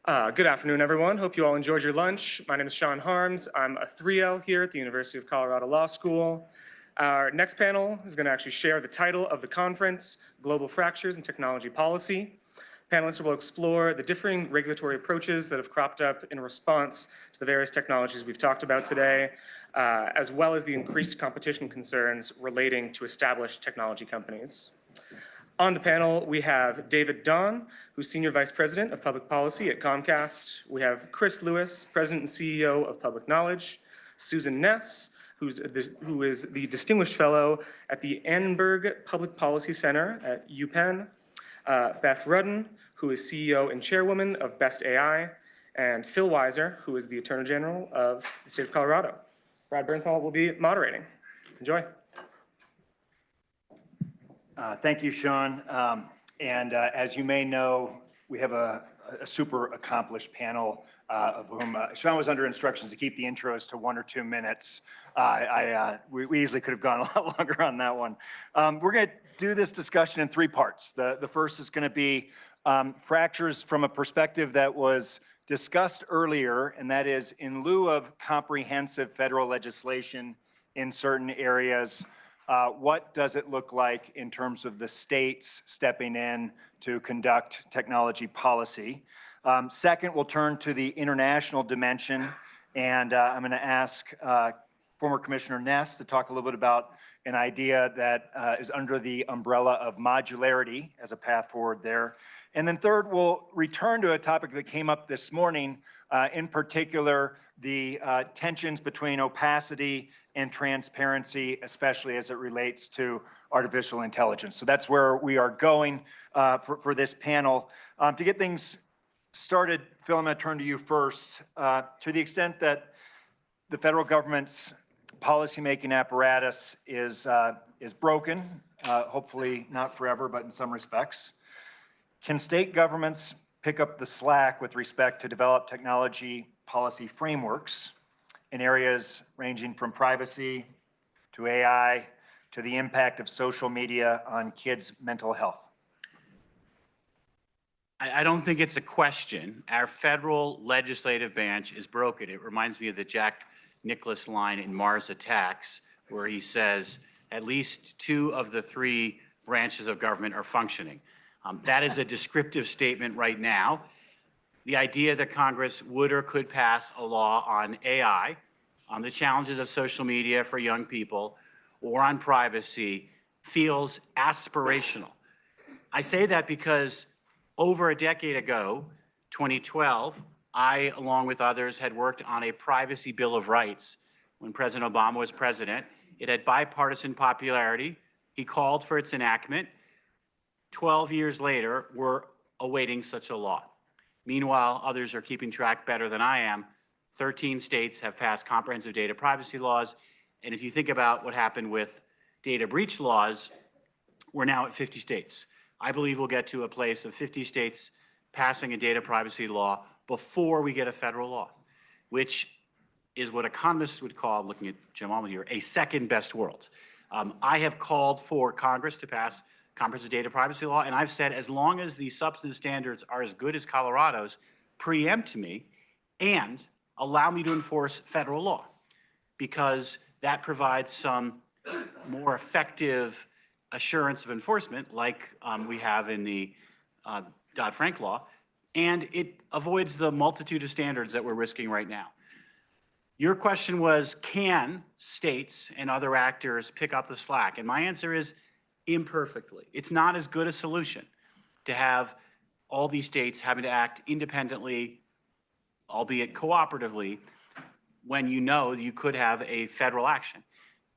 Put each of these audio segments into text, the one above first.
Good afternoon, everyone. Hope you all enjoyed your lunch. My name is Sean Harms. I'm a 3L here at the University of Colorado Law School. Our next panel is going to actually share the title of the conference, Global Fractures in Technology Policy. Panelists will explore the differing regulatory approaches that have cropped up in response to the various technologies we've talked about today, as well as the increased competition concerns relating to established technology companies. On the panel, we have David Don, who's Senior Vice President of Public Policy at Comcast. We have Chris Lewis, President and CEO of Public Knowledge. Susan Ness, who is the Distinguished Fellow at the Annenberg Public Policy Center at UPenn. Beth Rudden, who is CEO and Chairwoman of Bast AI. And Phil Weiser, who is the Attorney General of the state of Colorado. Brad Bernthal will be moderating. Enjoy. Thank you, Sean. As you may know, we have a super accomplished panel of whom Sean was under instructions to keep the intros to 1 or 2 minutes. We easily could have gone a lot longer on that one. We're going to do this discussion in 3 parts. The first is going to be fractures from a perspective that was discussed earlier, and that is in lieu of comprehensive federal legislation in certain areas, what does it look like in terms of the states stepping in to conduct technology policy? Second, we'll turn to the international dimension, and I'm going to ask former Commissioner Ness to talk a little bit about an idea that is under the umbrella of modularity as a path forward there. And then third, we'll return to a topic that came up this morning, in particular, the tensions between opacity and transparency, especially as it relates to artificial intelligence. So that's where we are going for this panel. To get things started, Phil, I'm going to turn to you first. To the extent that the federal government's policymaking apparatus is broken, hopefully not forever, but in some respects, can state governments pick up the slack with respect to develop technology policy frameworks in areas ranging from privacy to AI to the impact of social media on kids' mental health? I don't think it's a question. Our federal legislative branch is broken. It reminds me of the Jack Nicklaus line in Mars Attacks, where he says at least 2 of the 3 branches of government are functioning. That is a descriptive statement right now. The idea that Congress would or could pass a law on AI, on the challenges of social media for young people, or on privacy feels aspirational. I say that because over a decade ago, 2012, I, along with others, had worked on a privacy bill of rights when President Obama was president. It had bipartisan popularity. He called for its enactment. 12 years later, we're awaiting such a law. Meanwhile, others are keeping track better than I am. 13 states have passed comprehensive data privacy laws. And if you think about what happened with data breach laws, we're now at 50 states. I believe we'll get to a place of 50 states passing a data privacy law before we get a federal law, which is what economists would call, I'm looking at Jim Allman here, a second best world. I have called for Congress to pass comprehensive data privacy law, and I've said as long as the substantive standards are as good as Colorado's, preempt me and allow me to enforce federal law, because that provides some more effective assurance of enforcement like we have in the Dodd-Frank law, and it avoids the multitude of standards that we're risking right now. Your question was, can states and other actors pick up the slack? And my answer is imperfectly. It's not as good a solution to have all these states having to act independently, albeit cooperatively, when you know you could have a federal action.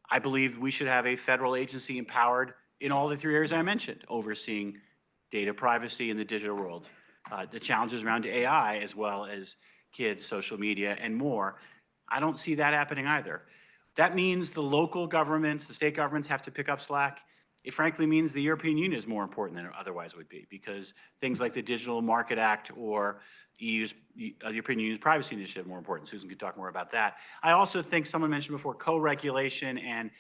I believe we should have a federal agency empowered in all the 3 areas I mentioned, overseeing data privacy in the digital world, the challenges around AI, as well as kids, social media, and more. I don't see that happening either. That means the local governments, the state governments have to pick up slack. It frankly means the European Union is more important than it otherwise would be, because things like the Digital Market Act or the European Union's privacy initiative are more important. Susan could talk more about that. I also think someone mentioned before co-regulation and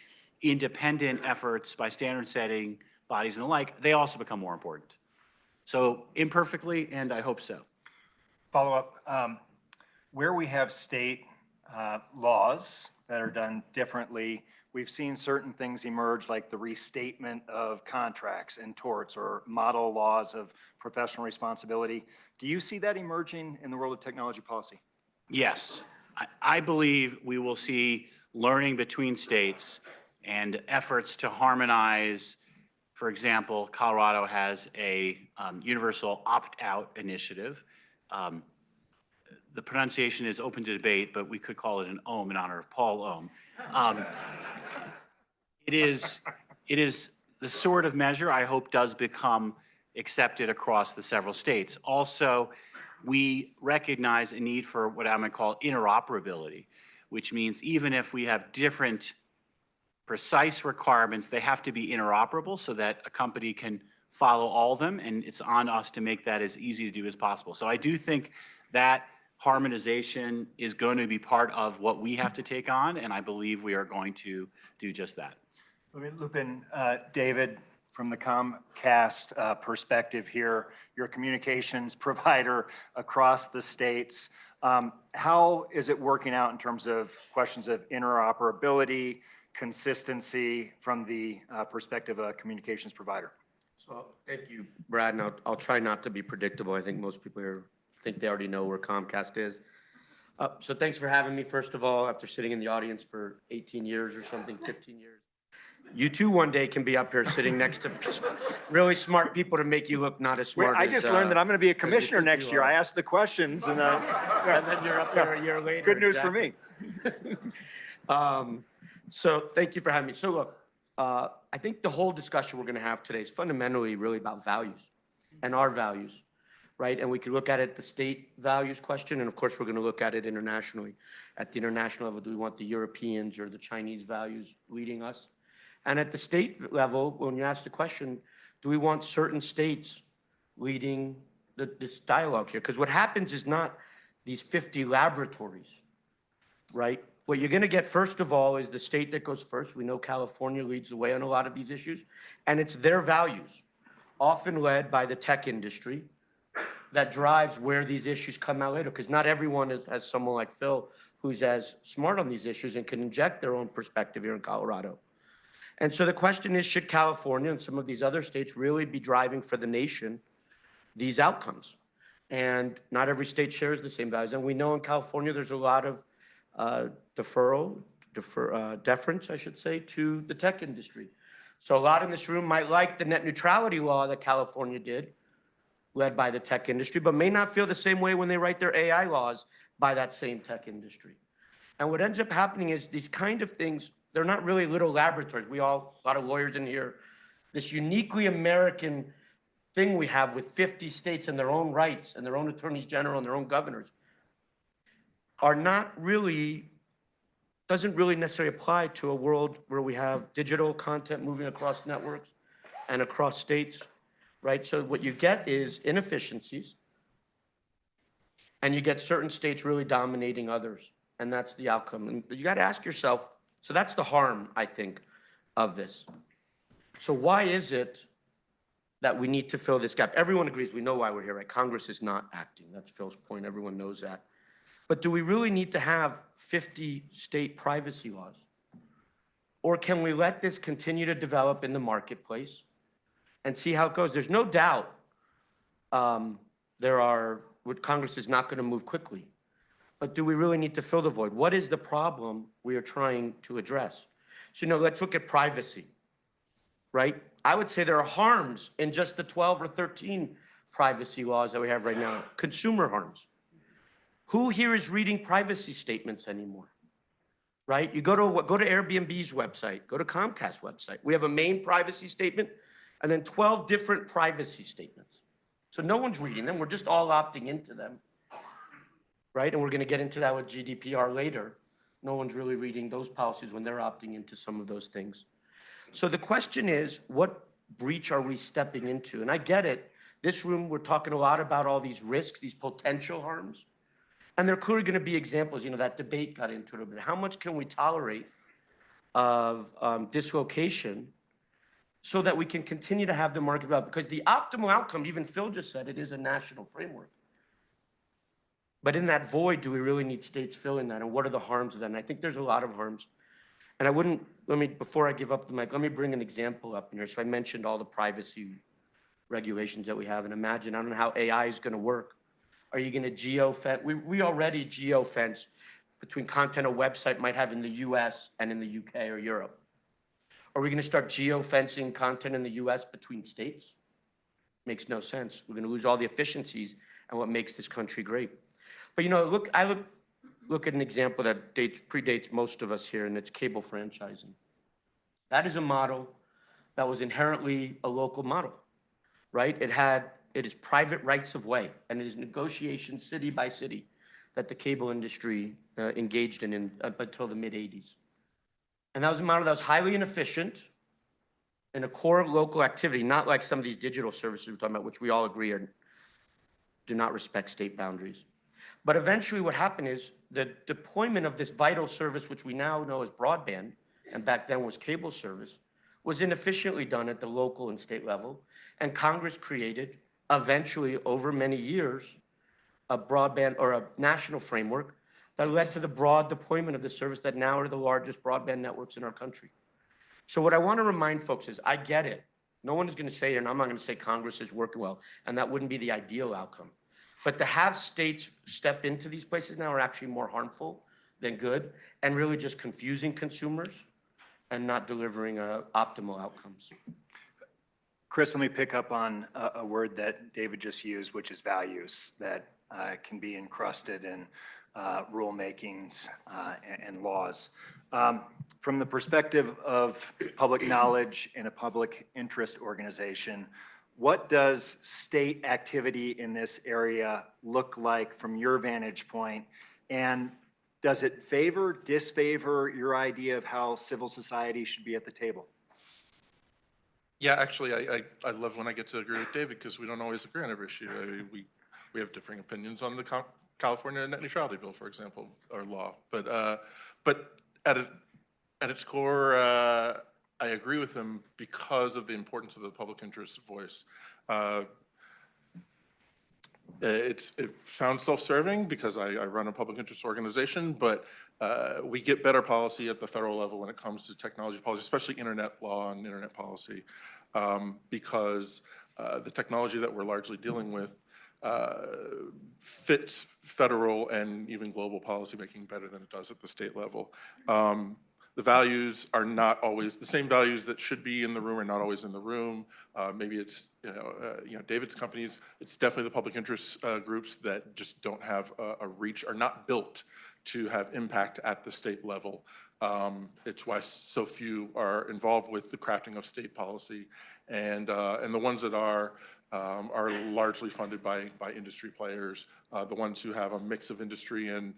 independent efforts by standard setting bodies and the like, they also become more important. So imperfectly, and I hope so. follow up. Where we have state laws that are done differently, we've seen certain things emerge like the restatement of contracts and torts or model laws of professional responsibility. Do you see that emerging in the world of technology policy? Yes, I believe we will see learning between states and efforts to harmonize. For example, Colorado has a universal opt-out initiative. The pronunciation is open to debate, but we could call it an OM in honor of Paul Ohm. It is the sort of measure I hope does become accepted across the several states. Also, we recognize a need for what I'm going to call interoperability, which means even if we have different precise requirements, they have to be interoperable so that a company can follow all of them, and it's on us to make that as easy to do as possible. So I do think that harmonization is going to be part of what we have to take on, and I believe we are going to do just that. Let me loop in David from the Comcast perspective here, your communications provider across the states. How is it working out in terms of questions of interoperability, consistency from the perspective of a communications provider? So thank you, Brad, and I'll try not to be predictable. I think most people here think they already know where Comcast is. So thanks for having me, first of all, after sitting in the audience for 18 years or something, 15 years. You too one day can be up here sitting next to really smart people to make you look not as smart I as, just learned that I'm going to be a commissioner think next you year. are. I asked the questions and and then you're up there a year later. good news for me. So thank you for having me. So look, I think the whole discussion we're going to have today is fundamentally really about values and our values, right? And we could look at it the state values question, and of course we're going to look at it internationally. At the international level, do we want the Europeans or the Chinese values leading us? And at the state level, when you ask the question, do we want certain states leading this dialogue here? Because what happens is not these 50 laboratories, right? What you're going to get, first of all, is the state that goes first. We know California leads the way on a lot of these issues, and it's their values, often led by the tech industry, that drives where these issues come out later, because not everyone has someone like Phil who's as smart on these issues and can inject their own perspective here in Colorado. And so the question is, should California and some of these other states really be driving for the nation these outcomes? And not every state shares the same values. And we know in California there's a lot of deference, I should say, to the tech industry. So a lot in this room might like the net neutrality law that California did, led by the tech industry, but may not feel the same way when they write their AI laws by that same tech industry. And what ends up happening is these kind of things, they're not really little laboratories. A lot of lawyers in here, this uniquely American thing we have with 50 states and their own rights and their own attorneys general and their own governors are not really, doesn't really necessarily apply to a world where we have digital content moving across networks and across states, right? So what you get is inefficiencies, and you get certain states really dominating others, and that's the outcome. And you got to ask yourself, so that's the harm, I think, of this. So why is it that we need to fill this gap? Everyone agrees, we know why we're here, right? Congress is not acting. That's Phil's point. Everyone knows that. But do we really need to have 50 state privacy laws? Or can we let this continue to develop in the marketplace and see how it goes? There's no doubt Congress is not going to move quickly. But do we really need to fill the void? What is the problem we are trying to address? So, let's look at privacy, right? I would say there are harms in just the 12 or 13 privacy laws that we have right now, consumer harms. Who here is reading privacy statements anymore, right? You go to Airbnb's website, go to Comcast's website. We have a main privacy statement and then 12 different privacy statements. So no one's reading them. We're just all opting into them, right? And we're going to get into that with GDPR later. No one's really reading those policies when they're opting into some of those things. So the question is, what breach are we stepping into? And I get it. This room, we're talking a lot about all these risks, these potential harms. And there are clearly going to be examples, that debate got into it a bit. How much can we tolerate of dislocation so that we can continue to have the market develop? Because the optimal outcome, even Phil just said, it is a national framework. But in that void, do we really need states filling that? And what are the harms of that? And I think there's a lot of harms. And I wouldn't, before I give up the mic, let me bring an example up in here. So I mentioned all the privacy regulations that we have. And imagine, I don't know how AI is going to work. Are you going to geo-fence? We already geo-fence between content a website might have in the US and in the UK or Europe. Are we going to start geo-fencing content in the US between states? Makes no sense. We're going to lose all the efficiencies and what makes this country great. But I look at an example that predates most of us here, and it's cable franchising. That is a model that was inherently a local model, right? It is private rights of way, and it is negotiation city by city that the cable industry engaged in up until the mid-'80s. And that was a model that was highly inefficient in a core local activity, not like some of these digital services we're talking about, which we all agree do not respect state boundaries. But eventually what happened is the deployment of this vital service, which we now know as broadband, and back then was cable service, was inefficiently done at the local and state level. And Congress created, eventually over many years, a broadband or a national framework that led to the broad deployment of the service that now are the largest broadband networks in our country. So what I want to remind folks is, I get it. No one is going to say, and I'm not going to say Congress is working well, and that wouldn't be the ideal outcome. But to have states step into these places now are actually more harmful than good, and really just confusing consumers and not delivering optimal outcomes. Chris, let me pick up on a word that David just used, which is values, that can be encrusted in rulemakings and laws. From the perspective of public knowledge and a public interest organization, what does state activity in this area look like from your vantage point? And does it favor, disfavor your idea of how civil society should be at the table? Yeah, actually, I love when I get to agree with David, because we don't always agree on every issue. We have differing opinions on the California net neutrality bill, for example, or law. But at its core, I agree with him because of the importance of the public interest voice. It sounds self-serving because I run a public interest organization, but we get better policy at the federal level when it comes to technology policy, especially internet law and internet policy, because the technology that we're largely dealing with fits federal and even global policymaking better than it does at the state level. The values are not always, the same values that should be in the room are not always in the room. Maybe it's, David's companies, it's definitely the public interest groups that just don't have a reach, are not built to have impact at the state level. It's why so few are involved with the crafting of state policy. And the ones that are largely funded by industry players. The ones who have a mix of industry and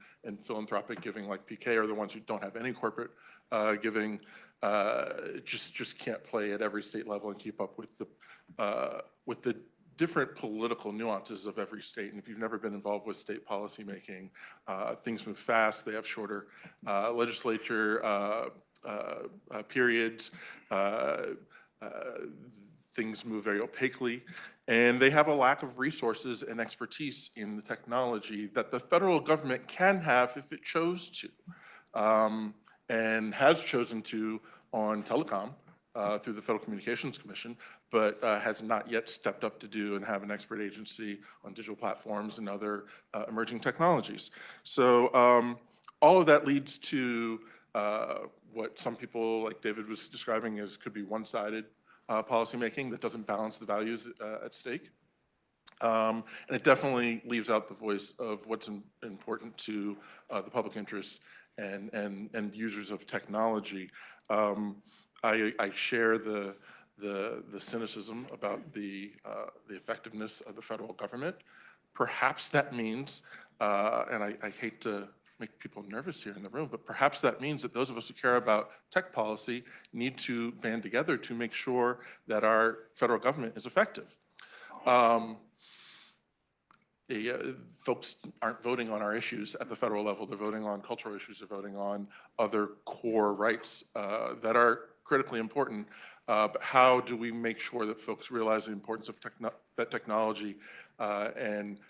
philanthropic giving like PK are the ones who don't have any corporate giving, just can't play at every state level and keep up with the different political nuances of every state. And if you've never been involved with state policy making, things move fast. They have shorter legislature periods. Things move very opaquely, and they have a lack of resources and expertise in the technology that the federal government can have if it chose to, and has chosen to on telecom through the Federal Communications Commission, but has not yet stepped up to do and have an expert agency on digital platforms and other emerging technologies. So all of that leads to what some people, like David was describing, as could be one-sided policymaking that doesn't balance the values at stake. And it definitely leaves out the voice of what's important to the public interest and users of technology. I share the cynicism about the effectiveness of the federal government. Perhaps that means, and I hate to make people nervous here in the room, but perhaps that means that those of us who care about tech policy need to band together to make sure that our federal government is effective. Folks aren't voting on our issues at the federal level. They're voting on cultural issues. They're voting on other core rights that are critically important. But how do we make sure that folks realize the importance of that technology and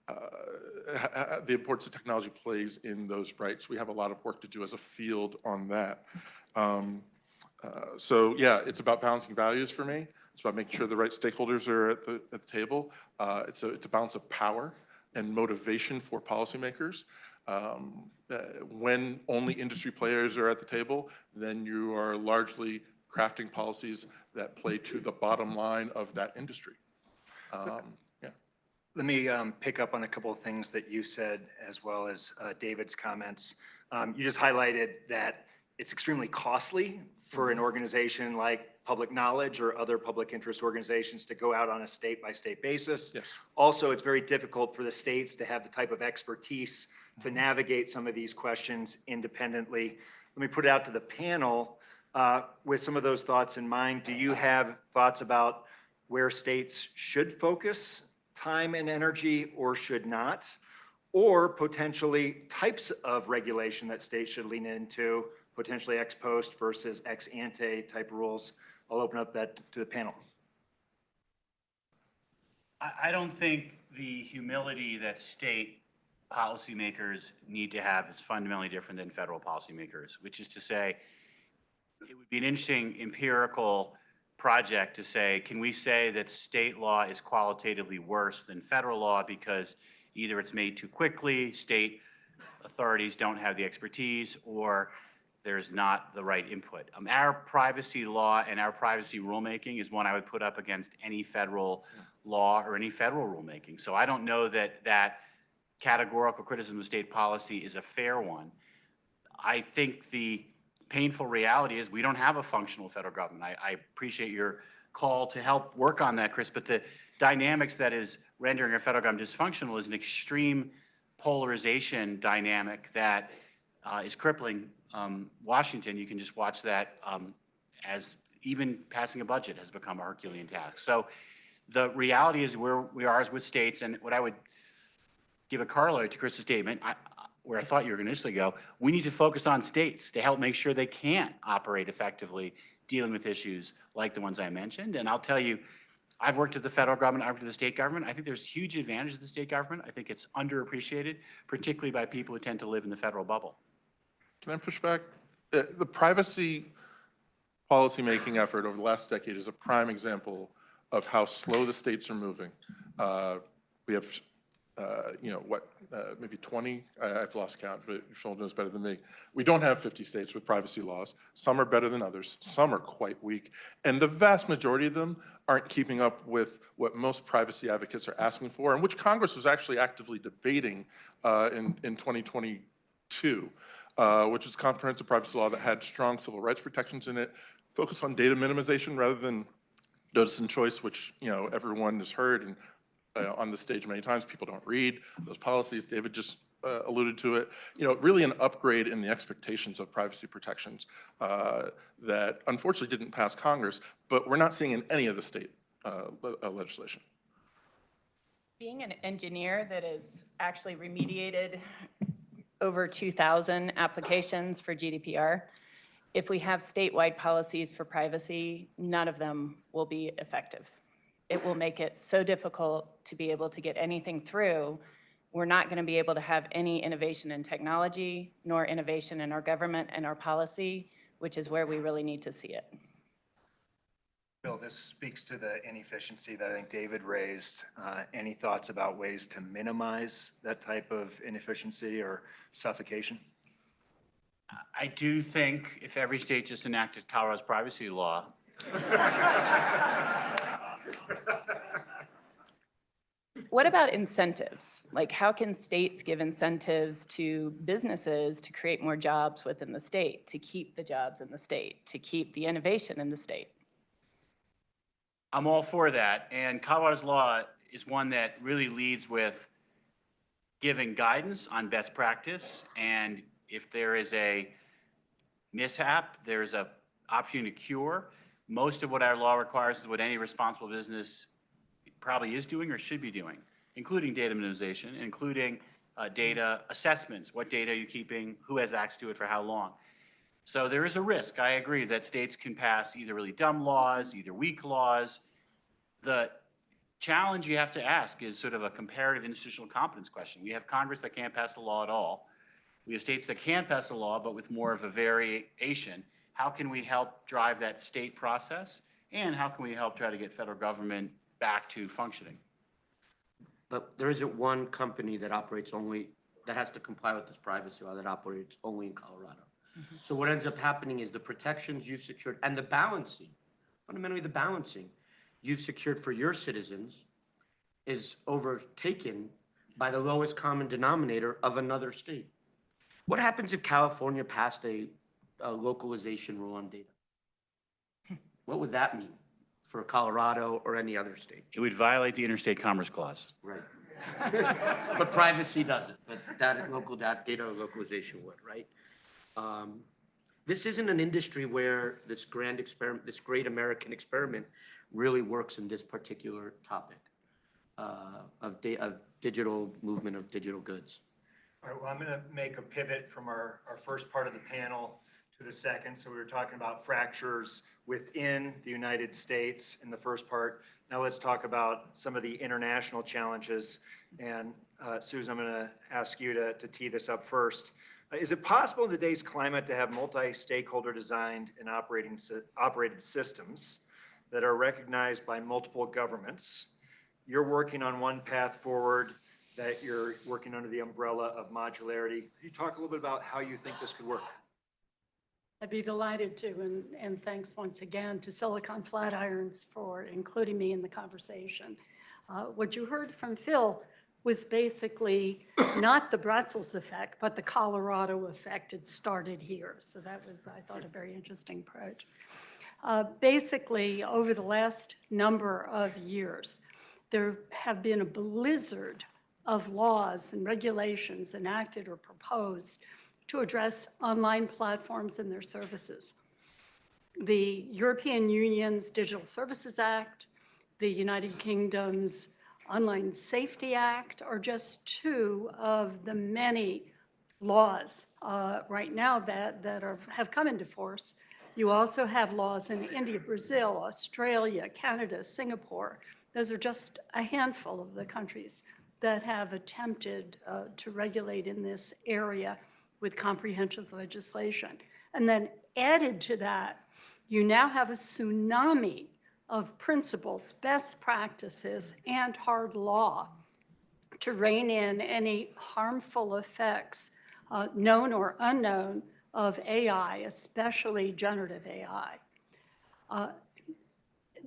the importance of technology plays in those rights. We have a lot of work to do as a field on that. So yeah, it's about balancing values for me. It's about making sure the right stakeholders are at the table. It's a balance of power and motivation for policymakers. When only industry players are at the table, then you are largely crafting policies that play to the bottom line of that industry. Yeah. Let me pick up on a couple of things that you said, as well as David's comments. You just highlighted that it's extremely costly for an organization like Public Knowledge or other public interest organizations to go out on a state-by-state basis. Yes. Also, it's very difficult for the states to have the type of expertise to navigate some of these questions independently. Let me put it out to the panel with some of those thoughts in mind. Do you have thoughts about where states should focus time and energy or should not? Or potentially types of regulation that states should lean into, potentially ex post versus ex ante type rules? I'll open up that to the panel. I don't think the humility that state policymakers need to have is fundamentally different than federal policymakers, which is to say, it would be an interesting empirical project to say, can we say that state law is qualitatively worse than federal law because either it's made too quickly, state authorities don't have the expertise, or there's not the right input. Our privacy law and our privacy rulemaking is one I would put up against any federal law or any federal rulemaking. So I don't know that that categorical criticism of state policy is a fair one. I think the painful reality is we don't have a functional federal government. I appreciate your call to help work on that, Chris, but the dynamics that is rendering our federal government dysfunctional is an extreme polarization dynamic that is crippling Washington. You can just watch that as even passing a budget has become a Herculean task. So the reality is where we are is with states, and what I would give a corollary to Chris's statement, where I thought you were going to initially go, we need to focus on states to help make sure they can operate effectively dealing with issues like the ones I mentioned. And I'll tell you, I've worked at the federal government, I've worked at the state government. I think there's huge advantages to the state government. I think it's underappreciated, particularly by people who tend to live in the federal bubble. Can I push back? The privacy policymaking effort over the last decade is a prime example of how slow the states are moving. We have, maybe 20, I've lost count, but Sean knows better than me. We don't have 50 states with privacy laws. Some are better than others. Some are quite weak. And the vast majority of them aren't keeping up with what most privacy advocates are asking for, and which Congress was actually actively debating in 2022, which is a comprehensive privacy law that had strong civil rights protections in it, focused on data minimization rather than notice and choice, which everyone has heard and on the stage many times. People don't read those policies. David just alluded to it. Really an upgrade in the expectations of privacy protections that unfortunately didn't pass Congress, but we're not seeing in any of the state legislation. Being an engineer that has actually remediated over 2,000 applications for GDPR, if we have statewide policies for privacy, none of them will be effective. It will make it so difficult to be able to get anything through. We're not going to be able to have any innovation in technology, nor innovation in our government and our policy, which is where we really need to see it. Bill, this speaks to the inefficiency that I think David raised. Any thoughts about ways to minimize that type of inefficiency or suffocation? I do think if every state just enacted Colorado's privacy law, What about incentives? Like, how can states give incentives to businesses to create more jobs within the state, to keep the jobs in the state, to keep the innovation in the state? I'm all for that. And Colorado's law is one that really leads with giving guidance on best practice. And if there is a mishap, there's an opportunity to cure. Most of what our law requires is what any responsible business probably is doing or should be doing, including data minimization, including data assessments. What data are you keeping? Who has access to it for how long? So there is a risk. I agree that states can pass either really dumb laws, either weak laws. The challenge you have to ask is sort of a comparative institutional competence question. We have Congress that can't pass a law at all. We have states that can pass a law, but with more of a variation. How can we help drive that state process? And how can we help try to get federal government back to functioning? But there isn't one company that operates only, that has to comply with this privacy law that operates only in Colorado. So what ends up happening is the protections you've secured and the balancing, fundamentally the balancing you've secured for your citizens is overtaken by the lowest common denominator of another state. What happens if California passed a localization rule on data? What would that mean for Colorado or any other state? It would violate the Interstate Commerce Clause. Right. But privacy doesn't, but local data localization would, right? This isn't an industry where this grand experiment, this great American experiment really works in this particular topic of digital movement of digital goods. All right, well, I'm going to make a pivot from our first part of the panel to the second. So we were talking about fractures within the United States in the first part. Now let's talk about some of the international challenges. And Susan, I'm going to ask you to tee this up first. Is it possible in today's climate to have multi-stakeholder designed and operated systems that are recognized by multiple governments? You're working on one path forward, that you're working under the umbrella of modularity. Could you talk a little bit about how you think this could work? I'd be delighted to, and thanks once again to Silicon Flatirons for including me in the conversation. What you heard from Phil was basically not the Brussels effect, but the Colorado effect. It started here. So that was, I thought, a very interesting approach. Basically, over the last number of years, there have been a blizzard of laws and regulations enacted or proposed to address online platforms and their services. The European Union's Digital Services Act, the United Kingdom's Online Safety Act are just two of the many laws right now that have come into force. You also have laws in India, Brazil, Australia, Canada, Singapore. Those are just a handful of the countries that have attempted to regulate in this area with comprehensive legislation. And then added to that, you now have a tsunami of principles, best practices, and hard law to rein in any harmful effects, known or unknown, of AI, especially generative AI.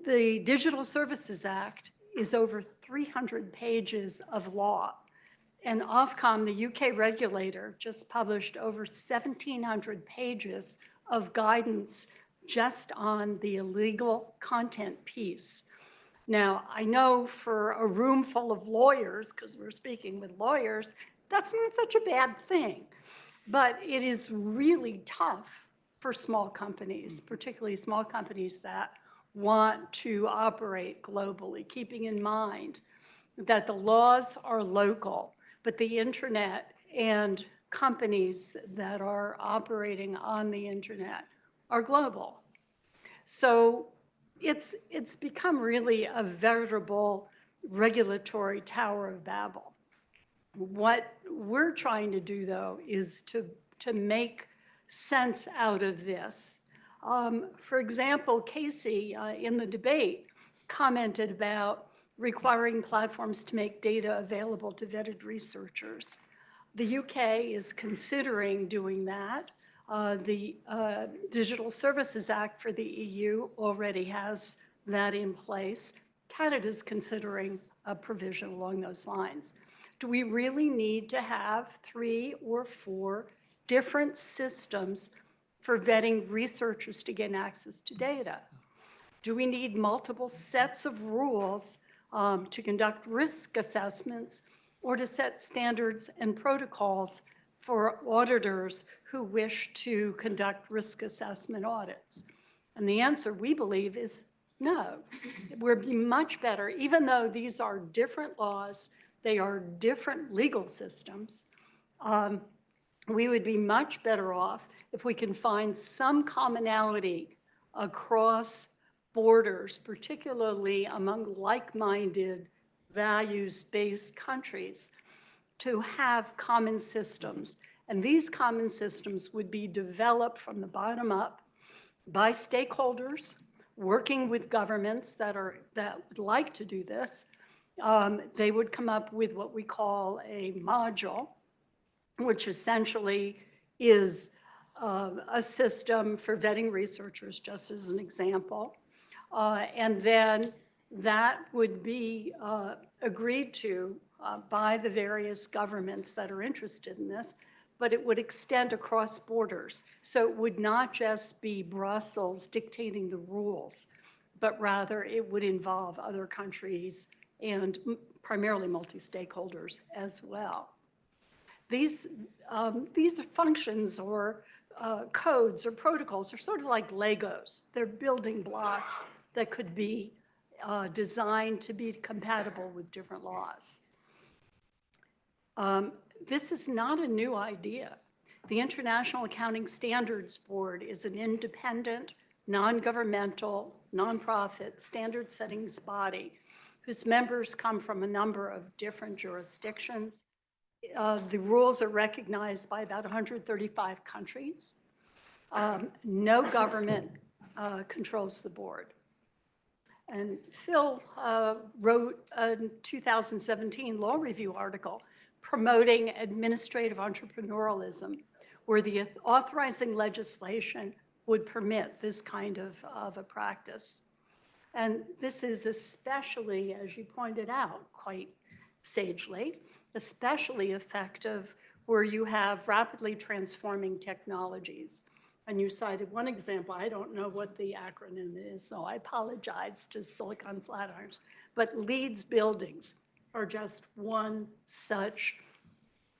The Digital Services Act is over 300 pages of law. And Ofcom, the UK regulator, just published over 1,700 pages of guidance just on the illegal content piece. Now, I know for a room full of lawyers, because we're speaking with lawyers, that's not such a bad thing. But it is really tough for small companies, particularly small companies that want to operate globally, keeping in mind that the laws are local, but the internet and companies that are operating on the internet are global. So it's become really a veritable regulatory Tower of Babel. What we're trying to do, though, is to make sense out of this. For example, Casey, in the debate, commented about requiring platforms to make data available to vetted researchers. The UK is considering doing that. The Digital Services Act for the EU already has that in place. Canada's considering a provision along those lines. Do we really need to have 3 or 4 different systems for vetting researchers to gain access to data? Do we need multiple sets of rules to conduct risk assessments or to set standards and protocols for auditors who wish to conduct risk assessment audits? And the answer, we believe, is no. It would be much better, even though these are different laws, they are different legal systems, we would be much better off if we can find some commonality across borders, particularly among like-minded, values-based countries, to have common systems. And these common systems would be developed from the bottom up by stakeholders, working with governments that would like to do this. They would come up with what we call a module, which essentially is a system for vetting researchers, just as an example. And then that would be agreed to by the various governments that are interested in this, but it would extend across borders. So it would not just be Brussels dictating the rules, but rather it would involve other countries and primarily multi-stakeholders as well. These functions or codes or protocols are sort of like Legos. They're building blocks that could be designed to be compatible with different laws. This is not a new idea. The International Accounting Standards Board is an independent, non-governmental, nonprofit standard settings body whose members come from a number of different jurisdictions. The rules are recognized by about 135 countries. No government controls the board. And Phil wrote a 2017 law review article promoting administrative entrepreneurialism, where the authorizing legislation would permit this kind of a practice. And this is especially, as you pointed out quite sagely, especially effective where you have rapidly transforming technologies. And you cited one example. I don't know what the acronym is, so I apologize to Silicon Flatirons. But LEEDS buildings are just one such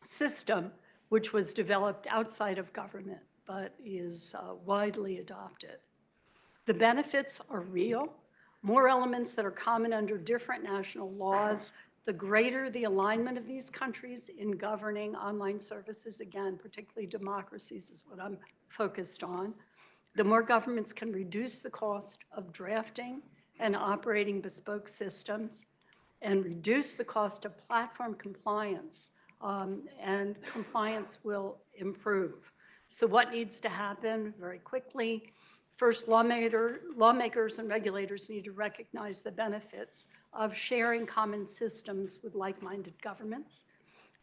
system which was developed outside of government, but is widely adopted. The benefits are real. More elements that are common under different national laws, the greater the alignment of these countries in governing online services, again, particularly democracies is what I'm focused on, the more governments can reduce the cost of drafting and operating bespoke systems and reduce the cost of platform compliance, and compliance will improve. So what needs to happen very quickly? First, lawmakers and regulators need to recognize the benefits of sharing common systems with like-minded governments.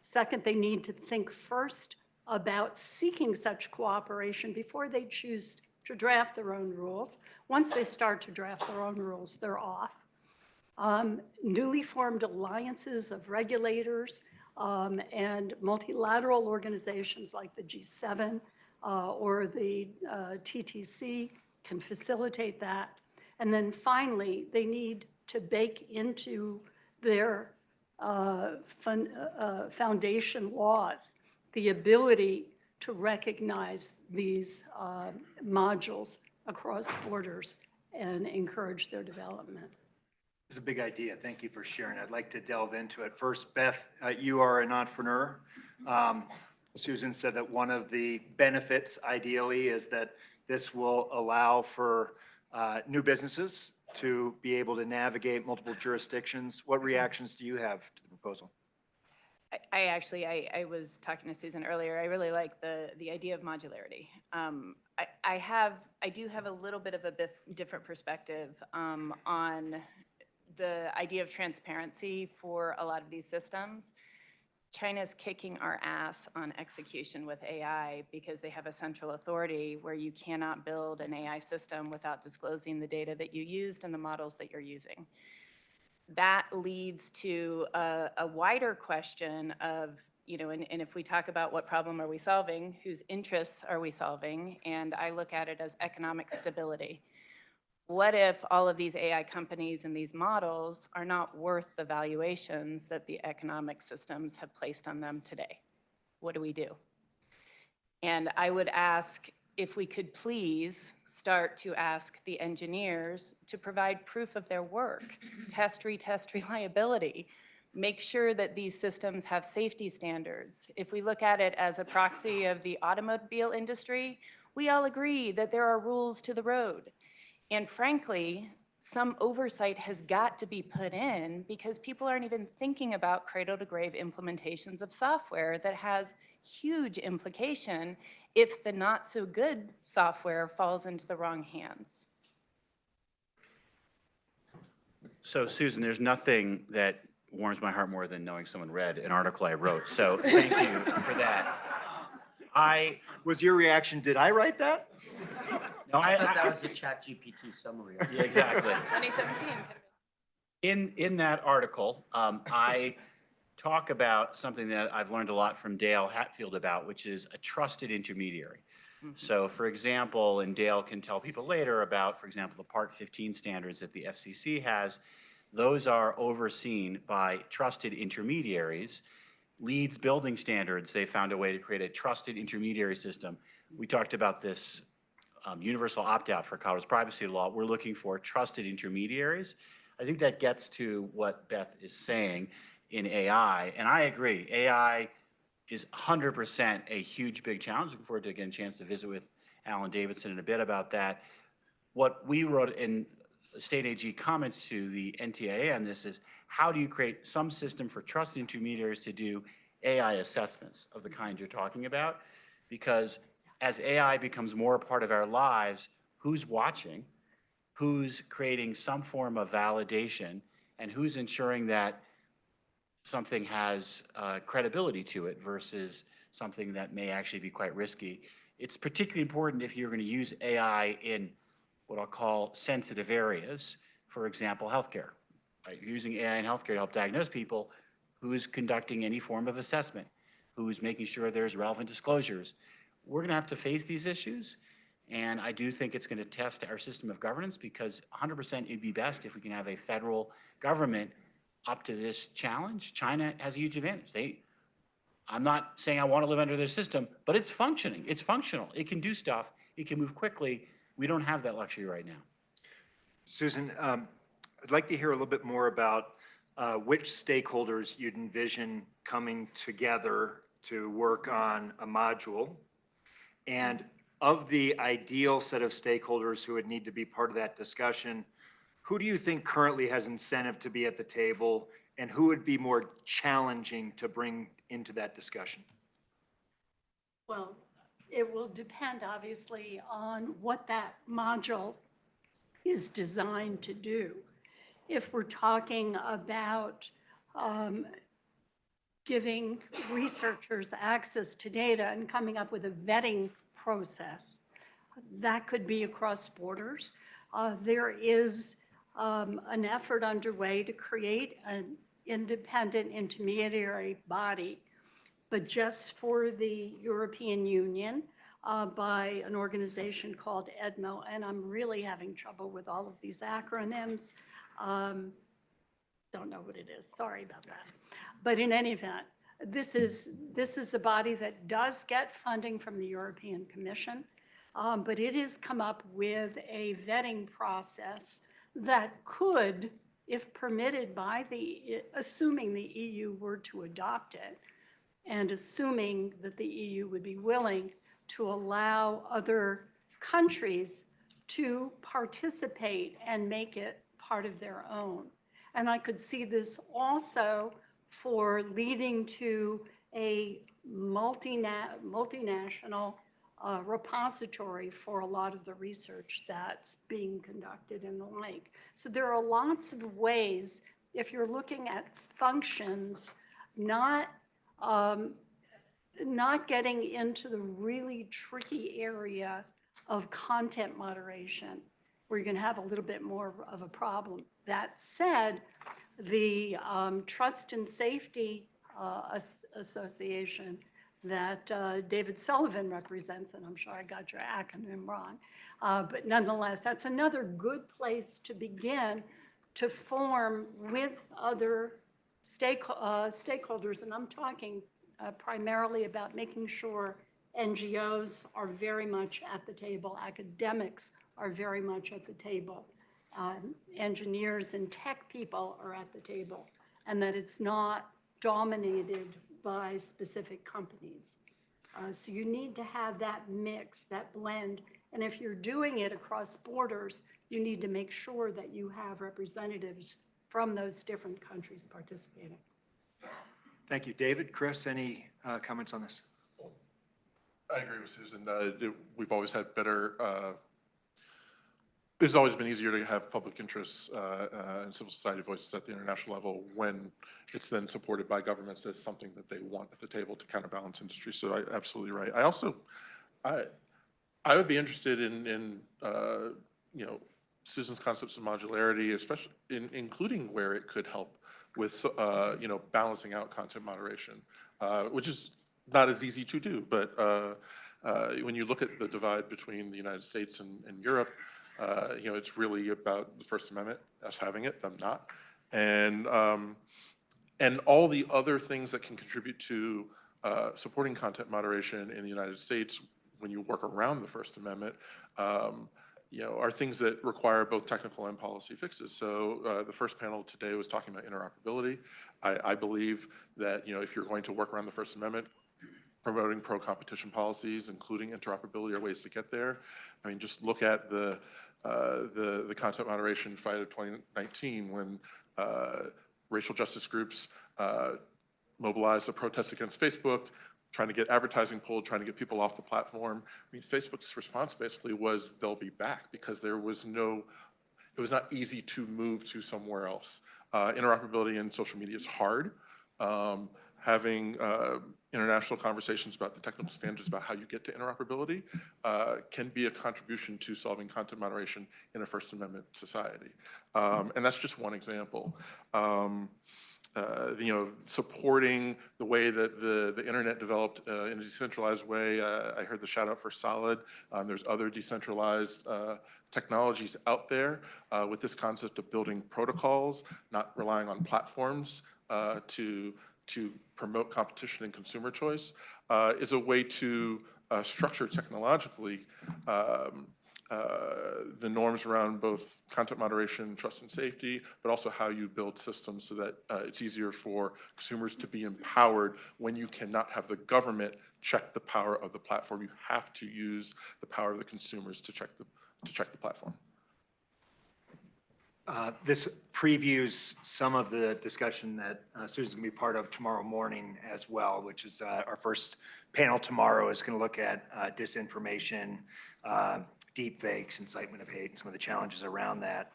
Second, they need to think first about seeking such cooperation before they choose to draft their own rules. Once they start to draft their own rules, they're off. Newly formed alliances of regulators and multilateral organizations like the G7 or the TTC can facilitate that. And then finally, they need to bake into their foundation laws the ability to recognize these modules across borders and encourage their development. It's a big idea. Thank you for sharing. I'd like to delve into it. First, Beth, you are an entrepreneur. Susan said that one of the benefits, ideally, is that this will allow for new businesses to be able to navigate multiple jurisdictions. What reactions do you have to the proposal? I was talking to Susan earlier. I really like the idea of modularity. I do have a little bit of a different perspective on the idea of transparency for a lot of these systems. China's kicking our ass on execution with AI because they have a central authority where you cannot build an AI system without disclosing the data that you used and the models that you're using. That leads to a wider question of, and if we talk about what problem are we solving, whose interests are we solving, and I look at it as economic stability. What if all of these AI companies and these models are not worth the valuations that the economic systems have placed on them today? What do we do? And I would ask if we could please start to ask the engineers to provide proof of their work, test, retest reliability, make sure that these systems have safety standards. If we look at it as a proxy of the automobile industry, we all agree that there are rules to the road. And frankly, some oversight has got to be put in because people aren't even thinking about cradle to grave implementations of software that has huge implication if the not so good software falls into the wrong hands. So Susan, there's nothing that warms my heart more than knowing someone read an article I wrote. So thank you for that. Was your reaction, did I write that? No, I thought that was a ChatGPT summary. Yeah, exactly. 2017. In that article, I talk about something that I've learned a lot from Dale Hatfield about, which is a trusted intermediary. So for example, and Dale can tell people later about, for example, the Part 15 standards that the FCC has, those are overseen by trusted intermediaries. Leeds building standards, they found a way to create a trusted intermediary system. We talked about this universal opt-out for Colorado's privacy law. We're looking for trusted intermediaries. I think that gets to what Beth is saying in AI, and I agree. AI is 100% a huge, big challenge. Looking forward to getting a chance to visit with Alan Davidson in a bit about that. What we wrote in State AG comments to the NTIA on this is, how do you create some system for trusted intermediaries to do AI assessments of the kind you're talking about? Because as AI becomes more a part of our lives, who's watching, who's creating some form of validation, and who's ensuring that something has credibility to it versus something that may actually be quite risky. It's particularly important if you're going to use AI in what I'll call sensitive areas, for example, healthcare. Right? You're using AI in healthcare to help diagnose people. Who's conducting any form of assessment? Who's making sure there's relevant disclosures? We're going to have to face these issues, and I do think it's going to test our system of governance, because 100% it'd be best if we can have a federal government up to this challenge. China has a huge advantage. I'm not saying I want to live under their system, but it's functioning. It's functional. It can do stuff. It can move quickly. We don't have that luxury right now. Susan, I'd like to hear a little bit more about which stakeholders you'd envision coming together to work on a module. And of the ideal set of stakeholders who would need to be part of that discussion, who do you think currently has incentive to be at the table, and who would be more challenging to bring into that discussion? Well, it will depend, obviously, on what that module is designed to do. If we're talking about giving researchers access to data and coming up with a vetting process, that could be across borders. There is an effort underway to create an independent intermediary body, but just for the European Union, by an organization called EDMO, and I'm really having trouble with all of these acronyms. Don't know what it is, sorry about that. But in any event, this is a body that does get funding from the European Commission, but it has come up with a vetting process that could, if permitted by assuming the EU were to adopt it, and assuming that the EU would be willing to allow other countries to participate and make it part of their own. And I could see this also for leading to a multinational repository for a lot of the research that's being conducted and the like. So there are lots of ways, if you're looking at functions, not getting into the really tricky area of content moderation, where you're going to have a little bit more of a problem. That said, the Trust and Safety Association that David Sullivan represents, and I'm sure I got your acronym wrong, but nonetheless, that's another good place to begin to form with other stakeholders, and I'm talking primarily about making sure NGOs are very much at the table, academics are very much at the table, engineers and tech people are at the table, and that it's not dominated by specific companies. So you need to have that mix, that blend, And if you're doing it across borders, you need to make sure that you have representatives from those different countries participating. Thank you. David, Chris, any comments on this? I agree with Susan. We've always had better, it's always been easier to have public interests and civil society voices at the international level when it's then supported by governments as something that they want at the table to counterbalance industry. So I absolutely right. I also, I would be interested in Susan's concepts of modularity, especially including where it could help with, balancing out content moderation, which is not as easy to do. But when you look at the divide between the United States and Europe, it's really about the First Amendment, us having it, them not, and all the other things that can contribute to supporting content moderation in the United States when you work around the First Amendment, are things that require both technical and policy fixes. So the first panel today was talking about interoperability. I believe that if you're going to work around the First Amendment, promoting pro-competition policies, including interoperability, are ways to get there. I mean, just look at the content moderation fight of 2019 when racial justice groups mobilized a protest against Facebook, trying to get advertising pulled, trying to get people off the platform. I mean, Facebook's response basically was they'll be back because it was not easy to move to somewhere else. Interoperability in social media is hard. Having international conversations about the technical standards about how you get to interoperability can be a contribution to solving content moderation in a First Amendment society. And that's just one example. Supporting the way that the internet developed in a decentralized way. I heard the shout out for Solid. There's other decentralized technologies out there with this concept of building protocols, not relying on platforms to promote competition and consumer choice, is a way to structure technologically the norms around both content moderation, trust and safety, but also how you build systems so that it's easier for consumers to be empowered when you cannot have the government check the power of the platform. You have to use the power of the consumers to check the platform. This previews some of the discussion that Susan's going to be part of tomorrow morning as well, which is our first panel tomorrow is going to look at disinformation, deep fakes, incitement of hate, and some of the challenges around that.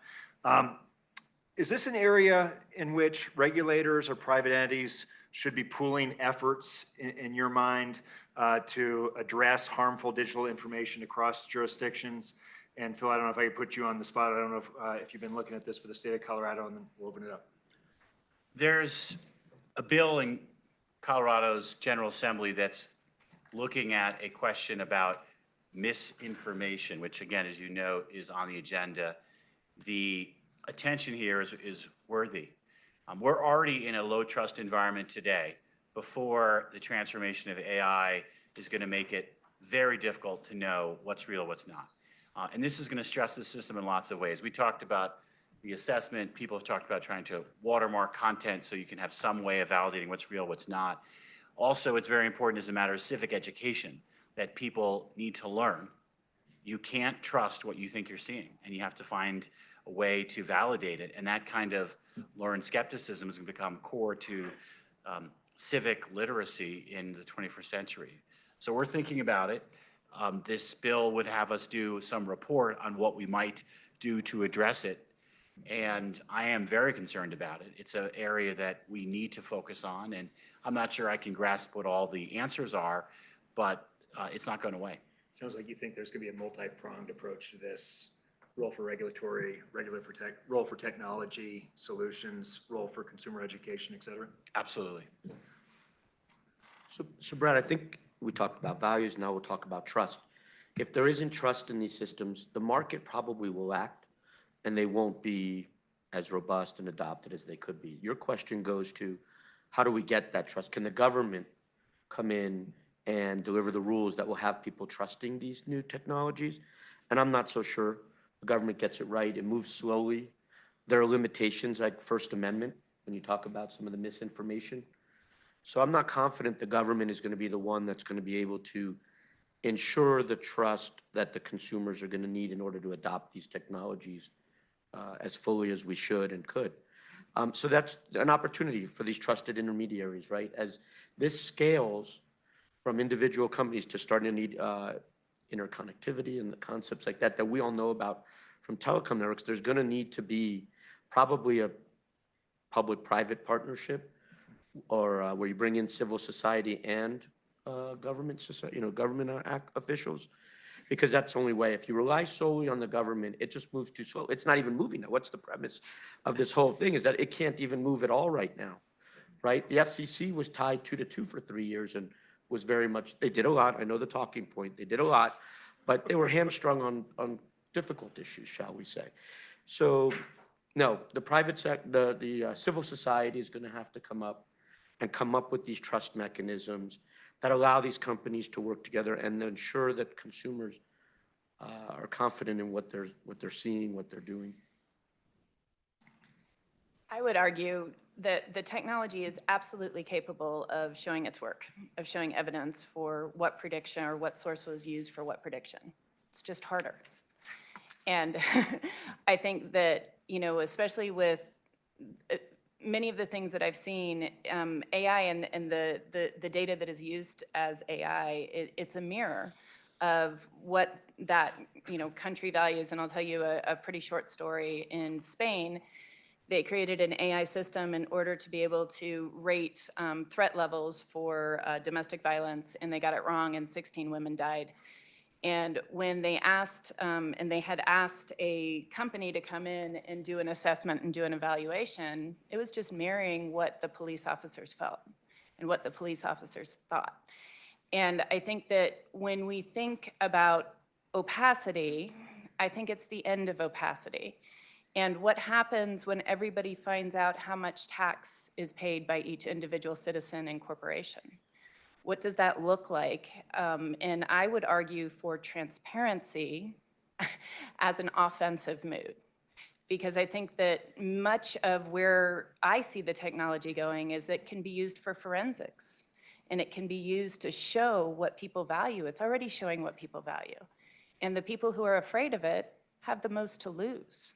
Is this an area in which regulators or private entities should be pooling efforts, in your mind, to address harmful digital information across jurisdictions? And Phil, I don't know if I could put you on the spot. I don't know if you've been looking at this for the state of Colorado, and then we'll open it up. There's a bill in Colorado's General Assembly that's looking at a question about misinformation, which again, as you know, is on the agenda. The attention here is worthy. We're already in a low trust environment today before the transformation of AI is going to make it very difficult to know what's real, what's not. And this is going to stress the system in lots of ways. We talked about the assessment. People have talked about trying to watermark content so you can have some way of validating what's real, what's not. Also, it's very important as a matter of civic education that people need to learn. You can't trust what you think you're seeing, and you have to find a way to validate it. And that kind of learned skepticism is going to become core to civic literacy in the 21st century. So we're thinking about it. This bill would have us do some report on what we might do to address it. And I am very concerned about it. It's an area that we need to focus on. And I'm not sure I can grasp what all the answers are, but it's not going away. Sounds like you think there's going to be a multi-pronged approach to this: role for regulatory, role for technology solutions, role for consumer education, et cetera. Absolutely. So Brad, I think we talked about values, now we'll talk about trust. If there isn't trust in these systems, the market probably will act and they won't be as robust and adopted as they could be. Your question goes to, how do we get that trust? Can the government come in and deliver the rules that will have people trusting these new technologies? And I'm not so sure the government gets it right. It moves slowly. There are limitations like First Amendment when you talk about some of the misinformation. So I'm not confident the government is going to be the one that's going to be able to ensure the trust that the consumers are going to need in order to adopt these technologies as fully as we should and could. So that's an opportunity for these trusted intermediaries, right? As this scales from individual companies to starting to need interconnectivity and the concepts like that we all know about from telecom networks, there's going to need to be probably a public-private partnership or where you bring in civil society and government society, government officials, because that's the only way. If you rely solely on the government, it just moves too slow. It's not even moving now. What's the premise of this whole thing is that it can't even move at all right now, right? The FCC was tied 2-2 for 3 years and was very much, they did a lot. I know the talking point, they did a lot, but they were hamstrung on difficult issues, shall we say. So no, the private sector, the civil society is going to have to come up with these trust mechanisms that allow these companies to work together and ensure that consumers are confident in what they're seeing, what they're doing. I would argue that the technology is absolutely capable of showing its work, of showing evidence for what prediction or what source was used for what prediction. It's just harder. And I think that, especially with many of the things that I've seen, AI and the data that is used as AI, it's a mirror of what that, country values. And I'll tell you a pretty short story. In Spain, they created an AI system in order to be able to rate threat levels for domestic violence, and they got it wrong, and 16 women died. And when they asked, and they had asked a company to come in and do an assessment and do an evaluation, it was just mirroring what the police officers felt and what the police officers thought. And I think that when we think about opacity, I think it's the end of opacity. And what happens when everybody finds out how much tax is paid by each individual citizen and corporation? What does that look like? And I would argue for transparency as an offensive mood, because I think that much of where I see the technology going is it can be used for forensics, and it can be used to show what people value. It's already showing what people value. And the people who are afraid of it have the most to lose.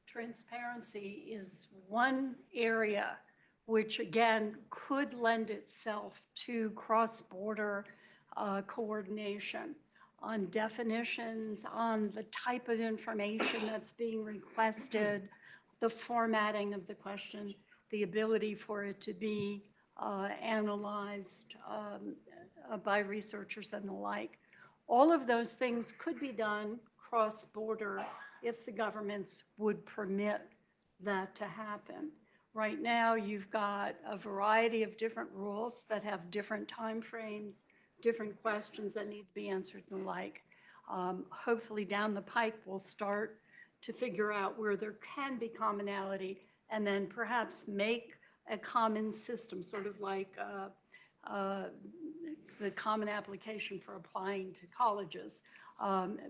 Transparency is one area which again could lend itself to cross-border coordination on definitions, on the type of information that's being requested, the formatting of the question, the ability for it to be analyzed by researchers and the like. All of those things could be done cross-border if the governments would permit that to happen. Right now, you've got a variety of different rules that have different timeframes, different questions that need to be answered and the like. Hopefully down the pike, we'll start to figure out where there can be commonality and then perhaps make a common system, sort of like the common application for applying to colleges,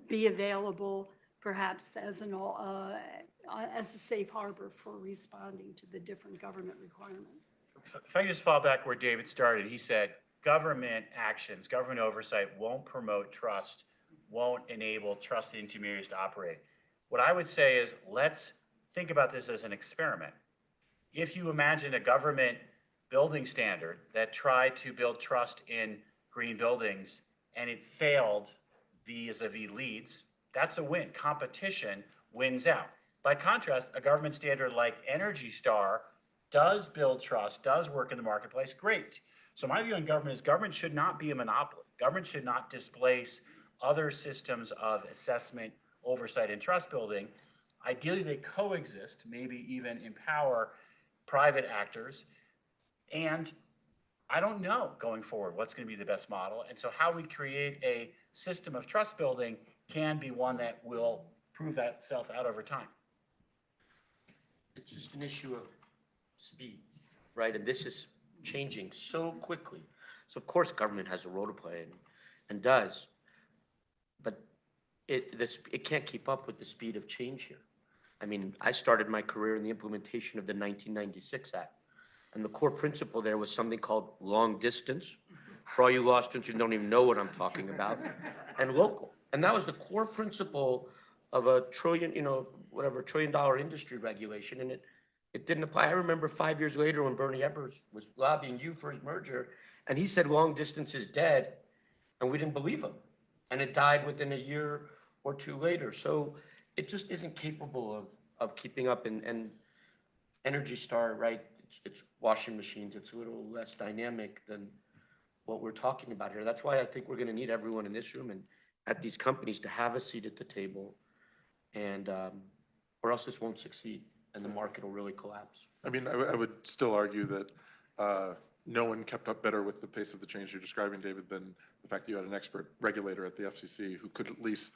be available perhaps as a safe harbor for responding to the different government requirements. If I just fall back where David started, he said, government actions, government oversight won't promote trust, won't enable trusted intermediaries to operate. What I would say is, let's think about this as an experiment. If you imagine a government building standard that tried to build trust in green buildings and it failed vis-a-vis leads, that's a win. Competition wins out. By contrast, a government standard like Energy Star does build trust, does work in the marketplace, great. So my view on government is government should not be a monopoly. Government should not displace other systems of assessment, oversight, and trust building. Ideally, they coexist, maybe even empower private actors. And I don't know going forward what's going to be the best model. And so how we create a system of trust building can be one that will prove that itself out over time. It's just an issue of speed, right? And this is changing so quickly. So of course government has a role to play and does, but it can't keep up with the speed of change here. I mean, I started my career in the implementation of the 1996 Act. And the core principle there was something called long distance for all you law students who don't even know what I'm talking about, and local. And that was the core principle of a trillion, $1 trillion industry regulation, and it didn't apply. I remember 5 years later when Bernie Ebbers was lobbying you for his merger, and he said long distance is dead, and we didn't believe him. And it died within a year or two later. So it just isn't capable of keeping up. And Energy Star, right? It's washing machines. It's a little less dynamic than what we're talking about here. That's why I think we're going to need everyone in this room and at these companies to have a seat at the table, and or else this won't succeed and the market will really collapse. I mean, I would still argue that no one kept up better with the pace of the change you're describing, David, than the fact that you had an expert regulator at the FCC who could at least,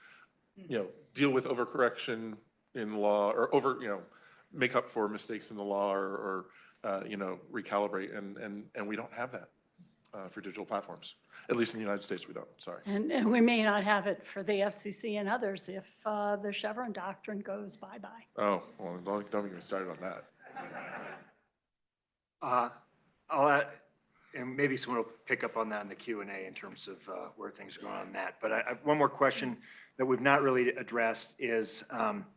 deal with overcorrection in law or make up for mistakes in the law or recalibrate. And we don't have that for digital platforms. At least in the United States, we don't, sorry. And we may not have it for the FCC and others if the Chevron doctrine goes bye-bye. Oh, well, don't get me started on that. I'll add, and maybe someone will pick up on that in the Q&A in terms of where things are going on that. But I have one more question that we've not really addressed is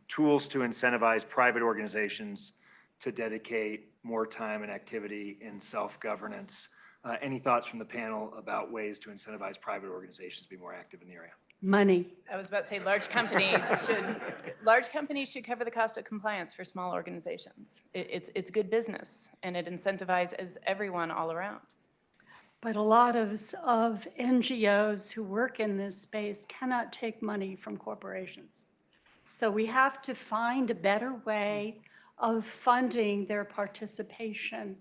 tools to incentivize private organizations to dedicate more time and activity in self-governance. Any thoughts from the panel about ways to incentivize private organizations to be more active in the area? Money. I was about to say large companies should cover the cost of compliance for small organizations. It's good business and it incentivizes everyone all around. But a lot of NGOs who work in this space cannot take money from corporations. So we have to find a better way of funding their participation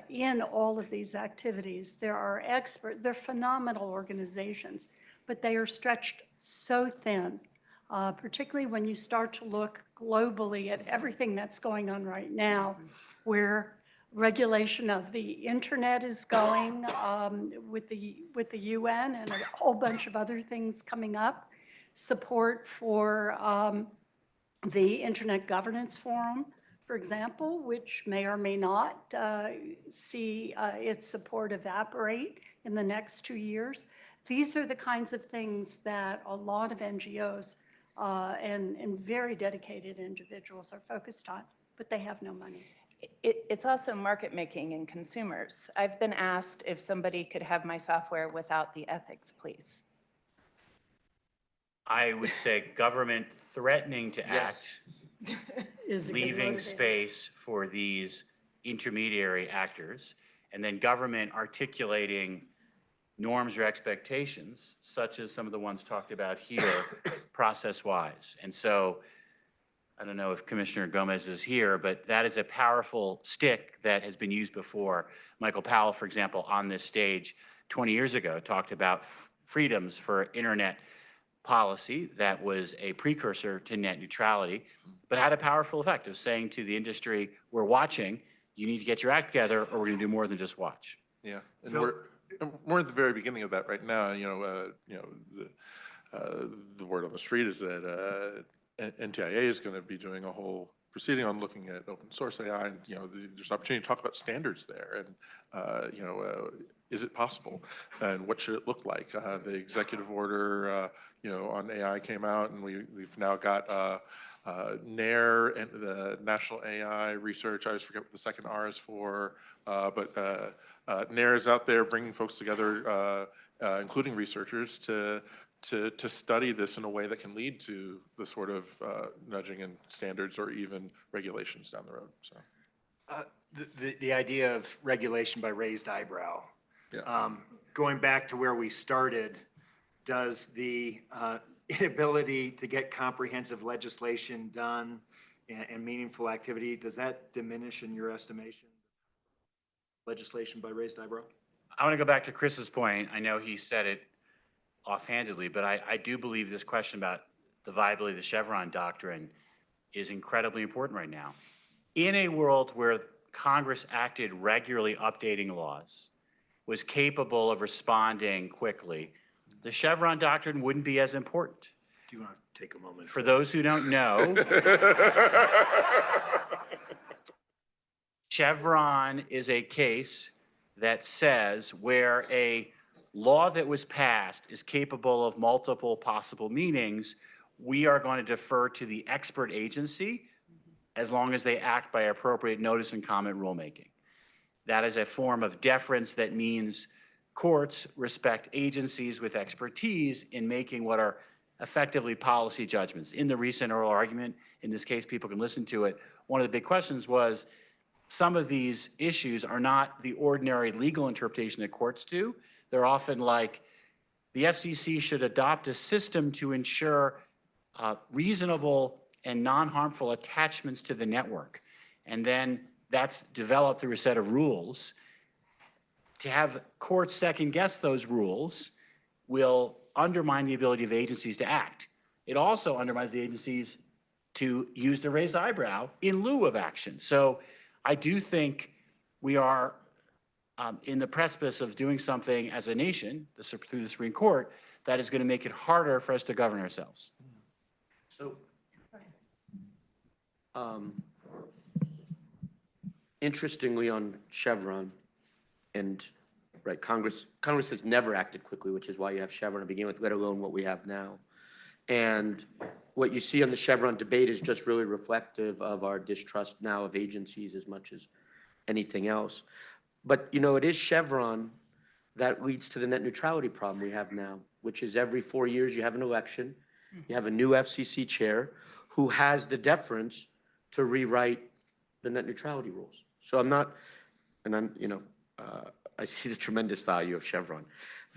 in all of these activities. There are they're phenomenal organizations, but they are stretched so thin, particularly when you start to look globally at everything that's going on right now, where regulation of the internet is going with the UN and a whole bunch of other things coming up, support for the Internet Governance Forum, for example, which may or may not see its support evaporate in the next 2 years. These are the kinds of things that a lot of NGOs and very dedicated individuals are focused on, but they have no money. It's also market making in consumers. I've been asked if somebody could have my software without the ethics, please. I would say government threatening to act, Is a good leaving motivator. space for these intermediary actors, and then government articulating norms or expectations, such as some of the ones talked about here, process-wise. And so, I don't know if Commissioner Gomez is here, but that is a powerful stick that has been used before. Michael Powell, for example, on this stage 20 years ago, talked about freedoms for internet policy that was a precursor to net neutrality, but had a powerful effect of saying to the industry, we're watching, you need to get your act together or we're gonna do more than just watch. Yeah, and we're at the very beginning of that right now. The word on the street is that NTIA is going to be doing a whole proceeding on looking at open source AI, and there's an opportunity to talk about standards there, and is it possible, and what should it look like? The executive order, on AI came out, and we've now got NAIR and the National AI Research. I always forget what the second R is for, but NAIR is out there bringing folks together, including researchers, to study this in a way that can lead to the sort of nudging in standards or even regulations down the road. So, The idea of regulation by raised eyebrow. yeah. Going back to where we started, does the inability to get comprehensive legislation done and meaningful activity, does that diminish in your estimation legislation by raised eyebrow? I want to go back to Chris's point. I know he said it offhandedly, but I do believe this question about the viability of the Chevron doctrine is incredibly important right now. In a world where Congress acted regularly updating laws, was capable of responding quickly, the Chevron doctrine wouldn't be as important. Do you want to take a moment? For those who don't know, Chevron is a case that says where a law that was passed is capable of multiple possible meanings, we are going to defer to the expert agency as long as they act by appropriate notice and comment rulemaking. That is a form of deference that means courts respect agencies with expertise in making what are effectively policy judgments. In the recent oral argument, in this case, people can listen to it, one of the big questions was, some of these issues are not the ordinary legal interpretation that courts do. They're often like, the FCC should adopt a system to ensure reasonable and non-harmful attachments to the network. And then that's developed through a set of rules. To have courts second guess those rules will undermine the ability of agencies to act. It also undermines the agencies to use the raised eyebrow in lieu of action. So I do think we are in the precipice of doing something as a nation, through the Supreme Court, that is going to make it harder for us to govern ourselves. So, interestingly, on Chevron, and right, Congress has never acted quickly, which is why you have Chevron to begin with, let alone what we have now. And what you see on the Chevron debate is just really reflective of our distrust now of agencies as much as anything else. But, you know, it is Chevron that leads to the net neutrality problem we have now, which is every 4 years you have an election, you have a new FCC chair who has the deference to rewrite the net neutrality rules. So I'm not, and I'm, you know, I see the tremendous value of Chevron,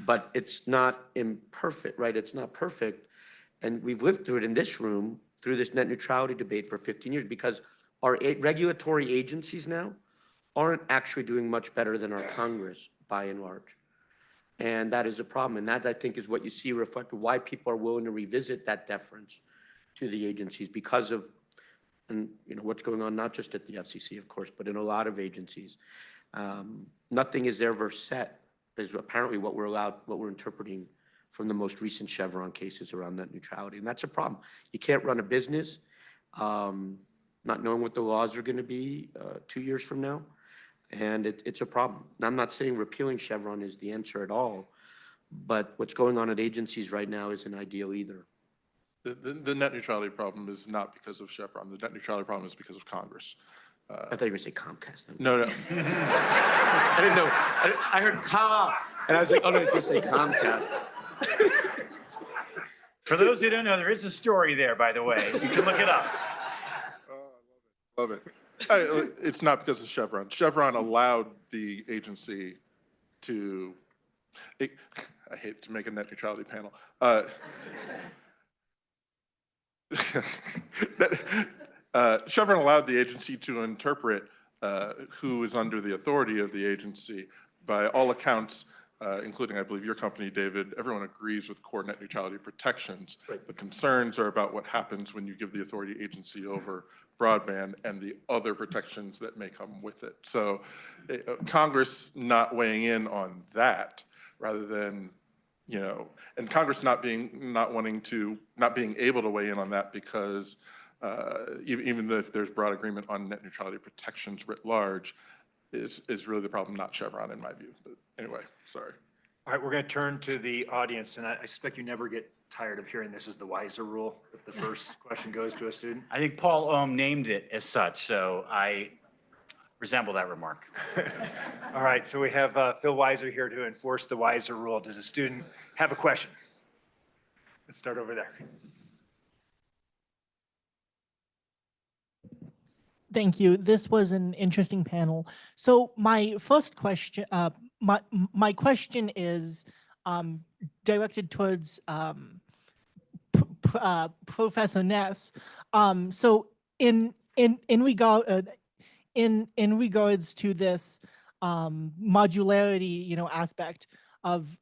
but it's not imperfect, right? It's not perfect. And we've lived through it in this room, through this net neutrality debate for 15 years, because our regulatory agencies now aren't actually doing much better than our Congress by and large. And that is a problem. And that, I think, is what you see reflected why people are willing to revisit that deference to the agencies because of, and you know, what's going on, not just at the FCC, of course, but in a lot of agencies. Nothing is ever set, is apparently what we're allowed, what we're interpreting from the most recent Chevron cases around net neutrality. And that's a problem. You can't run a business not knowing what the laws are going to be 2 years from now. And it's a problem. Now, I'm not saying repealing Chevron is the answer at all, but what's going on at agencies right now isn't ideal either. The net neutrality problem is not because of Chevron. The net neutrality problem is because of Congress. I thought you were going to say Comcast. No. I didn't know. I heard "ca," and I was like, oh no, he's going to say Comcast. For those who don't know, there is a story there, by the way. You can look it up. Love it. It's not because of Chevron. Chevron allowed the agency to, I hate to make a net neutrality panel. Chevron allowed the agency to interpret who is under the authority of the agency. By all accounts, including, I believe, your company, David, everyone agrees with core net neutrality protections. Right. The concerns are about what happens when you give the authority agency over broadband and the other protections that may come with it. So Congress not weighing in on that rather than, you know, and Congress not being able to weigh in on that because even if there's broad agreement on net neutrality protections writ large, is really the problem, not Chevron in my view. But anyway, sorry. All right, we're going to turn to the audience, and I suspect you never get tired of hearing this is the Weiser rule, that the first question goes to a student. I think Paul Ohm named it as such, so I resemble that remark. All right, so we have Phil Weiser here to enforce the Weiser rule. Does a student have a question? Let's start over there. Thank you. This was an interesting panel. So my first question, my question is directed towards Professor Ness. So in regards to this modularity, aspect of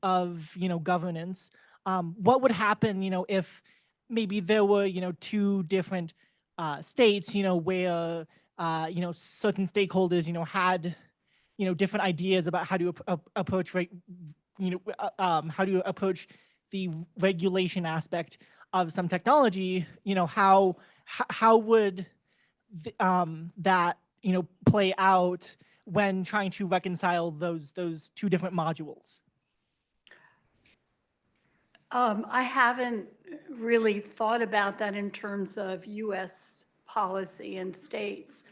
governance, what would happen, if maybe there were, two different states, where certain stakeholders, had, different ideas about how to approach, how to approach the regulation aspect of some technology, how would that, play out when trying to reconcile those two different modules? I haven't really thought about that in terms of US policy and states.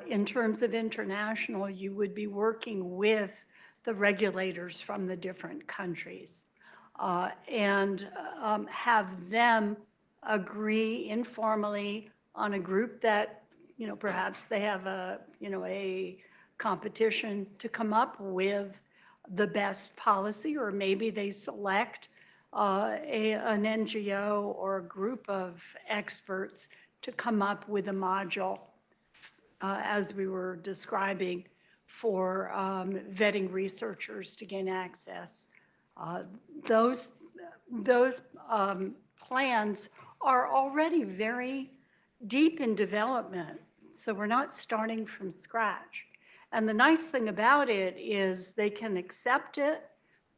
In terms of international, you would be working with the regulators from the different countries and have them agree informally on a group that, perhaps they have a competition to come up with the best policy, or maybe they select an NGO or a group of experts to come up with a module, as we were describing, for vetting researchers to gain access. Those plans are already very deep in development, so we're not starting from scratch. And the nice thing about it is they can accept it.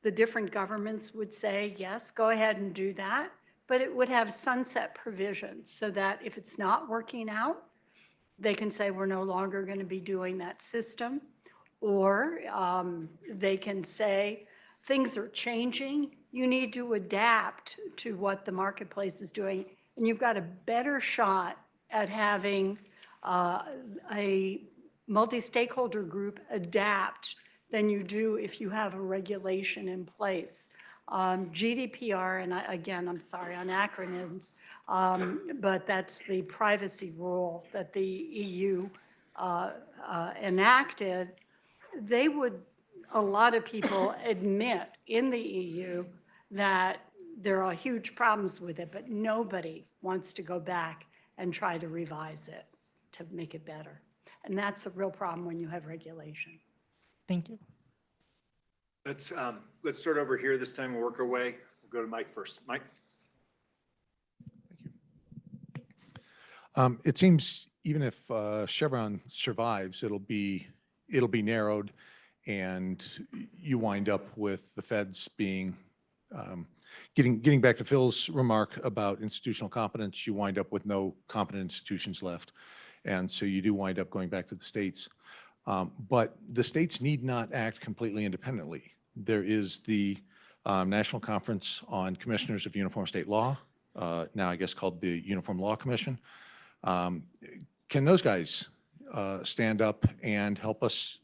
The different governments would say, yes, go ahead and do that, but it would have sunset provisions so that if it's not working out, they can say we're no longer going to be doing that system. Or they can say things are changing, you need to adapt to what the marketplace is doing, and you've got a better shot at having a multi-stakeholder group adapt than you do if you have a regulation in place. GDPR, and I'm sorry on acronyms, but that's the privacy rule that the EU enacted. A lot of people admit in the EU that there are huge problems with it, but nobody wants to go back and try to revise it to make it better. And that's a real problem when you have regulation. Thank you. Let's start over here this time and work our way. We'll go to Mike first. Mike? It seems even if Chevron survives, it'll be narrowed, and you wind up with the feds being getting back to Phil's remark about institutional competence. You wind up with no competent institutions left, and so you do wind up going back to the states. But the states need not act completely independently. There is the National Conference on Commissioners of Uniform State Law, now I guess called the Uniform Law Commission. Can those guys stand up and help us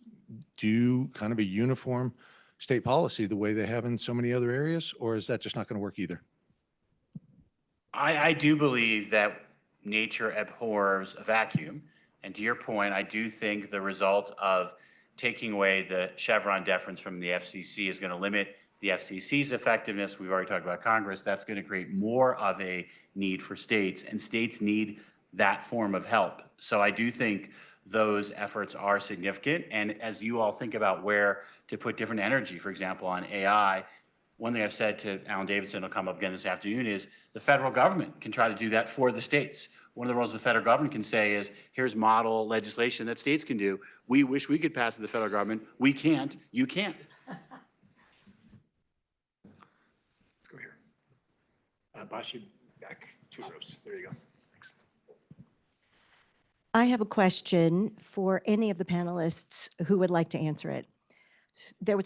do kind of a uniform state policy the way they have in so many other areas, or is that just not going to work either? I do believe that nature abhors a vacuum. And to your point, I do think the result of taking away the Chevron deference from the FCC is going to limit the FCC's effectiveness. We've already talked about Congress. That's going to create more of a need for states, and states need that form of help. So I do think those efforts are significant. And as you all think about where to put different energy, for example, on AI, one thing I've said to Alan Davidson, will come up again this afternoon, is the federal government can try to do that for the states. One of the roles the federal government can say is, here's model legislation that states can do. We wish we could pass it to the federal government. We can't. You can't. Let's go here. Bast, you back 2 rows. There you go. Thanks. I have a question for any of the panelists who would like to answer it. There's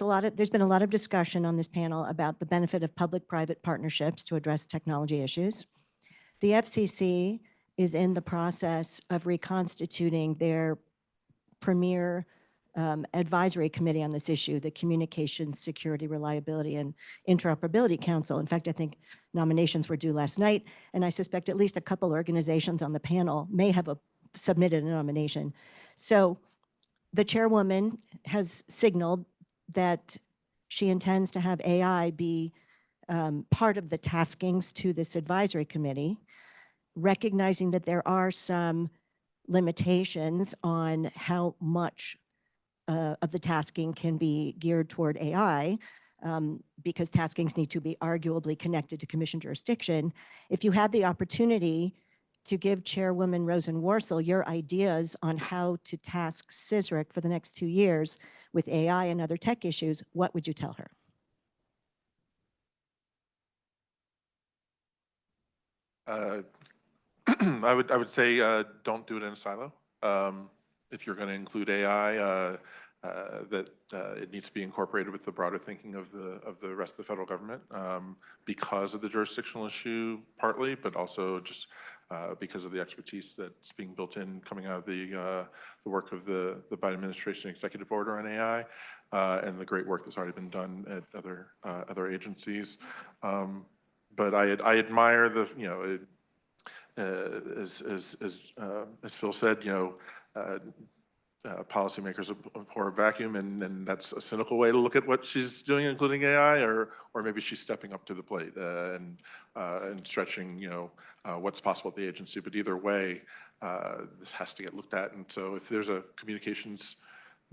been a lot of discussion on this panel about the benefit of public-private partnerships to address technology issues. The FCC is in the process of reconstituting their premier advisory committee on this issue, the Communications Security, Reliability, and Interoperability Council. In fact, I think nominations were due last night, and I suspect at least a couple organizations on the panel may have submitted a nomination. So the chairwoman has signaled that she intends to have AI be part of the taskings to this advisory committee, recognizing that there are some limitations on how much of the tasking can be geared toward AI, because taskings need to be arguably connected to commission jurisdiction. If you had the opportunity to give Chairwoman Rosen-Worcel your ideas on how to task CSRIC for the next 2 years with AI and other tech issues, what would you tell her? I would say don't do it in a silo. If you're going to include AI, it needs to be incorporated with the broader thinking of the rest of the federal government because of the jurisdictional issue partly, but also just because of the expertise that's being built in coming out of the work of the Biden administration executive order on AI and the great work that's already been done at other agencies. But I admire the, you know, as Phil said, you know, policymakers abhor a vacuum, and that's a cynical way to look at what she's doing, including AI, or maybe she's stepping up to the plate and stretching, you know, what's possible at the agency. But either way, this has to get looked at. And so, if there's a communications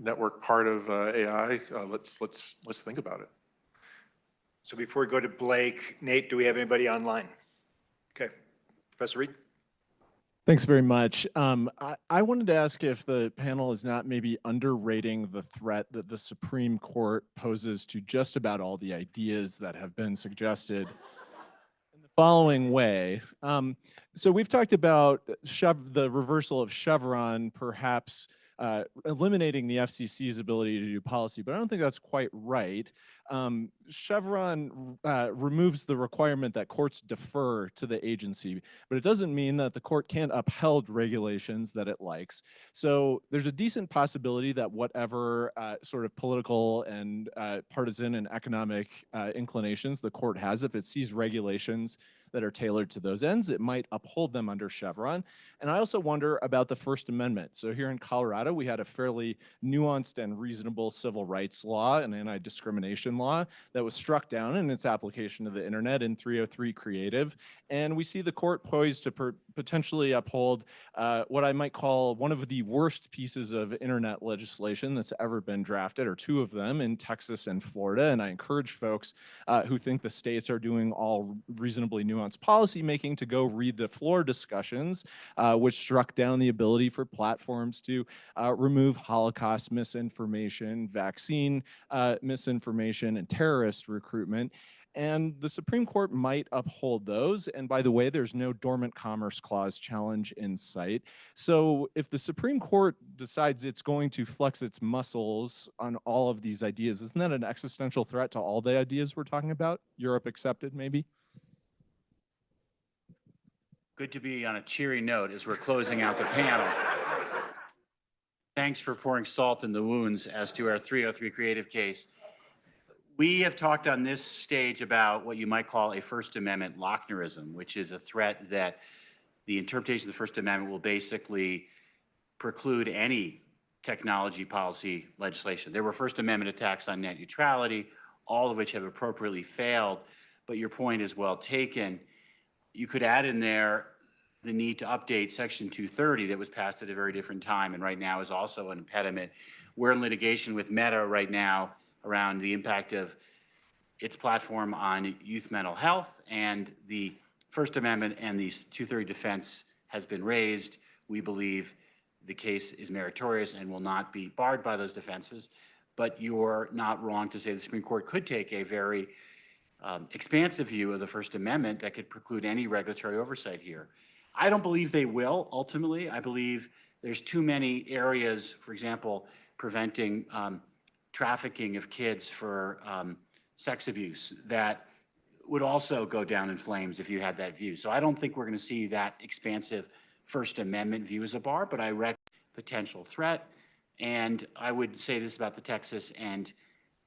network part of AI, let's think about it. So before we go to Blake, Nate, do we have anybody online? Okay, Professor Reed. Thanks very much. I wanted to ask if the panel is not maybe underrating the threat that the Supreme Court poses to just about all the ideas that have been suggested in the following way. So we've talked about the reversal of Chevron, perhaps eliminating the FCC's ability to do policy, but I don't think that's quite right. Chevron removes the requirement that courts defer to the agency, but it doesn't mean that the court can't uphold regulations that it likes. So there's a decent possibility that whatever sort of political and partisan and economic inclinations the court has, if it sees regulations that are tailored to those ends, it might uphold them under Chevron. And I also wonder about the First Amendment. So here in Colorado, we had a fairly nuanced and reasonable civil rights law, an anti-discrimination law, that was struck down in its application to the internet in 303 Creative. And we see the court poised to potentially uphold what I might call one of the worst pieces of internet legislation that's ever been drafted, or two of them, in Texas and Florida. And I encourage folks who think the states are doing all reasonably nuanced policy making to go read the floor discussions, which struck down the ability for platforms to remove Holocaust misinformation, vaccine misinformation, and terrorist recruitment. And the Supreme Court might uphold those. And by the way, there's no dormant commerce clause challenge in sight. So if the Supreme Court decides it's going to flex its muscles on all of these ideas, isn't that an existential threat to all the ideas we're talking about, Europe accepted, maybe? Good to be on a cheery note as we're closing out the panel. Thanks for pouring salt in the wounds as to our 303 Creative case. We have talked on this stage about what you might call a First Amendment Lochnerism, which is a threat that the interpretation of the First Amendment will basically preclude any technology policy legislation. There were First Amendment attacks on net neutrality, all of which have appropriately failed, but your point is well taken. You could add in there the need to update Section 230 that was passed at a very different time and right now is also an impediment. We're in litigation with Meta right now around the impact of its platform on youth mental health, and the First Amendment and the 230 defense has been raised. We believe the case is meritorious and will not be barred by those defenses, but you're not wrong to say the Supreme Court could take a very expansive view of the First Amendment that could preclude any regulatory oversight here. I don't believe they will, ultimately. I believe there's too many areas, for example, preventing trafficking of kids for sex abuse that would also go down in flames if you had that view. So I don't think we're going to see that expansive First Amendment view as a bar, but I recognize potential threat. And I would say this about the Texas and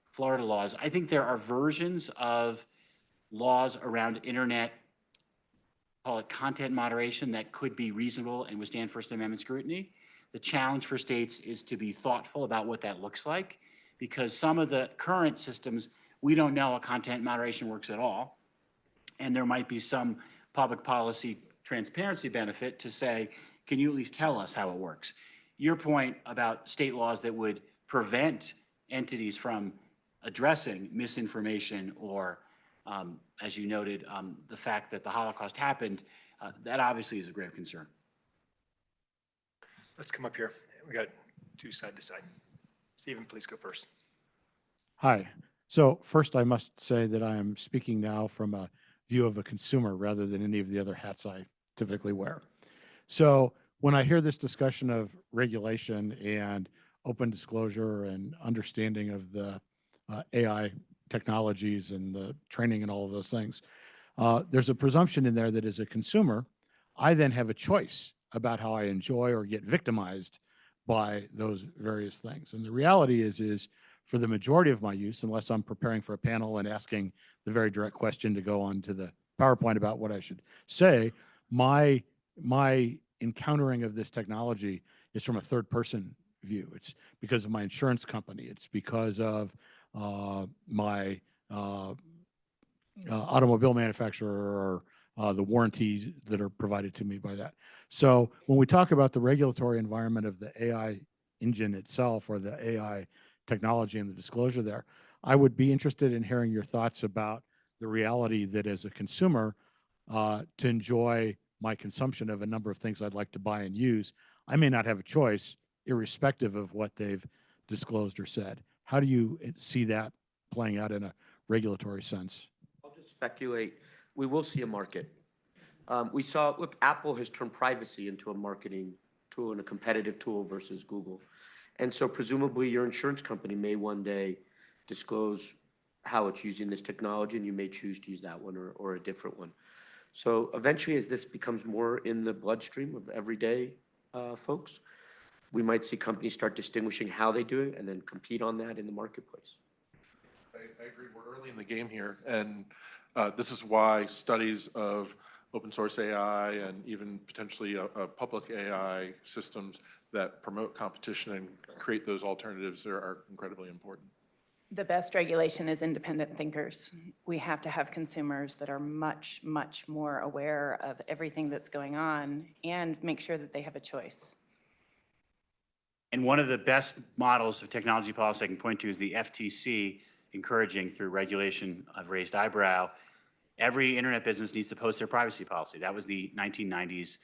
Florida laws. I think there are versions of laws around internet, call it content moderation, that could be reasonable and withstand First Amendment scrutiny. The challenge for states is to be thoughtful about what that looks like, because some of the current systems, we don't know how content moderation works at all. And there might be some public policy transparency benefit to say, can you at least tell us how it works? Your point about state laws that would prevent entities from addressing misinformation or, as you noted, the fact that the Holocaust happened, that obviously is a grave concern. Let's come up here. We got two side to side. Stephen, please go first. Hi. So first, I must say that I am speaking now from a view of a consumer rather than any of the other hats I typically wear. So when I hear this discussion of regulation and open disclosure and understanding of the AI technologies and the training and all of those things. There's a presumption in there that as a consumer, I then have a choice about how I enjoy or get victimized by those various things. And the reality is for the majority of my use, unless I'm preparing for a panel and asking the very direct question to go on to the PowerPoint about what I should say, my encountering of this technology is from a third person view. It's because of my insurance company. It's because of my automobile manufacturer or the warranties that are provided to me by that. So when we talk about the regulatory environment of the AI engine itself or the AI technology and the disclosure there, I would be interested in hearing your thoughts about the reality that as a consumer, to enjoy my consumption of a number of things I'd like to buy and use, I may not have a choice irrespective of what they've disclosed or said. How do you see that playing out in a regulatory sense? I'll just speculate. We will see a market. We saw, look, Apple has turned privacy into a marketing tool and a competitive tool versus Google. And so presumably your insurance company may one day disclose how it's using this technology, and you may choose to use that one or a different one. So eventually, as this becomes more in the bloodstream of everyday folks, we might see companies start distinguishing how they do it and then compete on that in the marketplace. I agree. We're early in the game here, and this is why studies of open source AI and even potentially public AI systems that promote competition and create those alternatives are incredibly important. The best regulation is independent thinkers. We have to have consumers that are much, much more aware of everything that's going on and make sure that they have a choice. And one of the best models of technology policy I can point to is the FTC encouraging through regulation of raised eyebrow. Every internet business needs to post their privacy policy. That was the 1990s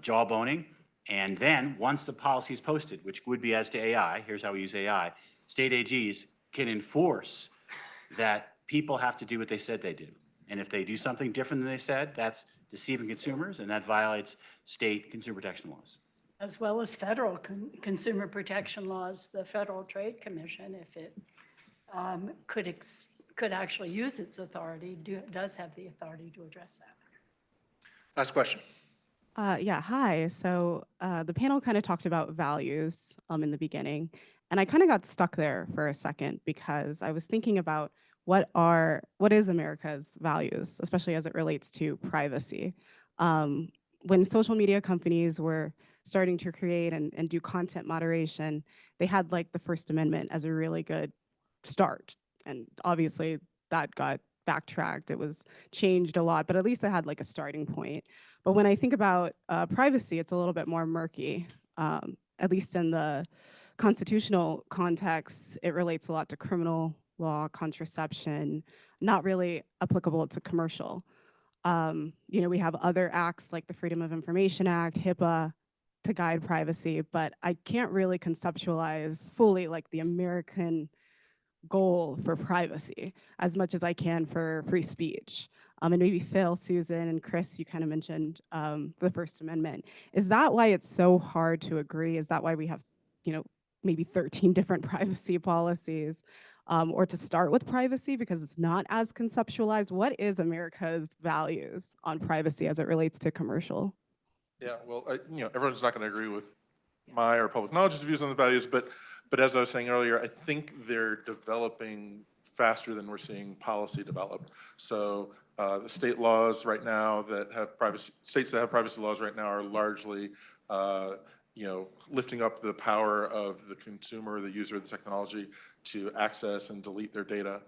jawboning. And then once the policy is posted, which would be as to AI, here's how we use AI, state AGs can enforce that people have to do what they said they do. And if they do something different than they said, that's deceiving consumers, and that violates state consumer protection laws. As well as federal consumer protection laws. The Federal Trade Commission, if it could actually use its authority, does have the authority to address that. Last question. Yeah, hi. So the panel kind of talked about values in the beginning, and I kind of got stuck there for a second because I was thinking about what is America's values, especially as it relates to privacy. When social media companies were starting to create and do content moderation, they had like the First Amendment as a really good start. And obviously that got backtracked. It was changed a lot, but at least it had like a starting point. But when I think about privacy, it's a little bit more murky. At least in the constitutional context, it relates a lot to criminal law, contraception, not really applicable to commercial. We have other acts like the Freedom of Information Act, HIPAA, to guide privacy, but I can't really conceptualize fully like the American goal for privacy as much as I can for free speech. And maybe Phil, Susan, and Chris, you kind of mentioned the First Amendment. Is that why it's so hard to agree? Is that why we have, maybe 13 different privacy policies? Or to start with privacy because it's not as conceptualized? What is America's values on privacy as it relates to commercial? Yeah, well, everyone's not going to agree with my or public knowledge's views on the values, but as I was saying earlier, I think they're developing faster than we're seeing policy develop. So the state laws right now that have privacy, states that have privacy laws right now are largely, lifting up the power of the consumer, the user of the technology to access and delete their data,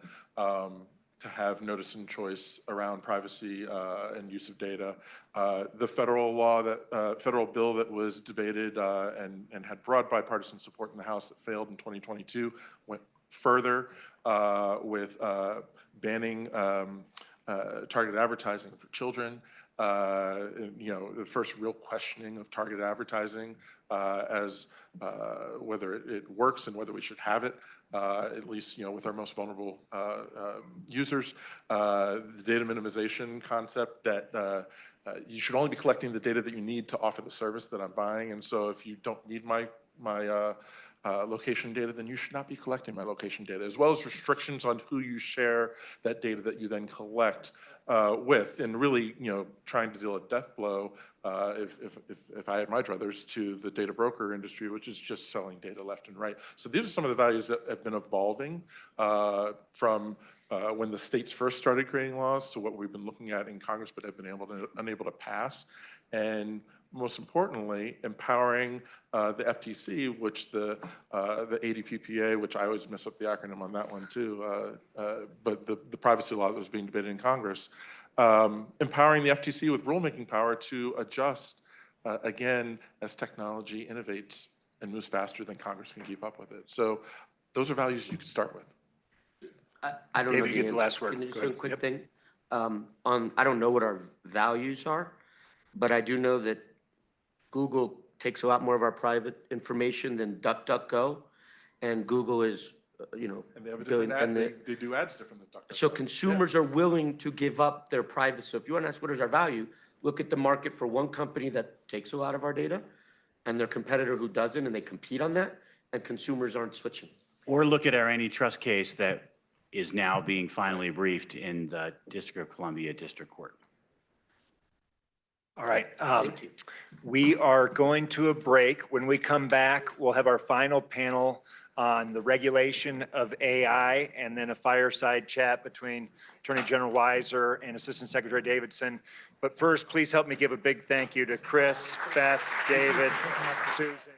to have notice and choice around privacy and use of data. The federal law federal bill that was debated and had broad bipartisan support in the House that failed in 2022 went further with banning targeted advertising for children. The first real questioning of targeted advertising as whether it works and whether we should have it. At least with our most vulnerable users. The data minimization concept that you should only be collecting the data that you need to offer the service that I'm buying, and so if you don't need my location data, then you should not be collecting my location data, as well as restrictions on who you share that data that you then collect with, and really, trying to deal a death blow, if I had my druthers, to the data broker industry, which is just selling data left and right. So these are some of the values that have been evolving from when the states first started creating laws to what we've been looking at in Congress, but have been unable to pass. And most importantly, empowering the FTC, which the ADPPA, which I always mess up the acronym on that one too, but the privacy law that was being debated in Congress, empowering the FTC with rulemaking power to adjust, again, as technology innovates and moves faster than Congress can keep up with it. So those are values you could start with. I don't know. David, you get the last word. Can I just Go say a ahead. quick Yep. thing? I don't know what our values are, but I do know that Google takes a lot more of our private information than DuckDuckGo, and Google is, And they have a different ad, they do ads different than DuckDuckGo. so consumers are willing to give up their privacy. So if you want to ask what is our value, look at the market for one company that takes a lot of our data and their competitor who doesn't, and they compete on that, and consumers aren't switching. Or look at our antitrust case that is now being finally briefed in the District of Columbia District Court. All right. Thank you. We are going to a break. When we come back, we'll have our final panel on the regulation of AI, and then a fireside chat between Attorney General Weiser and Assistant Secretary Davidson. But first, please help me give a big thank you to Chris, Beth, David, Susan.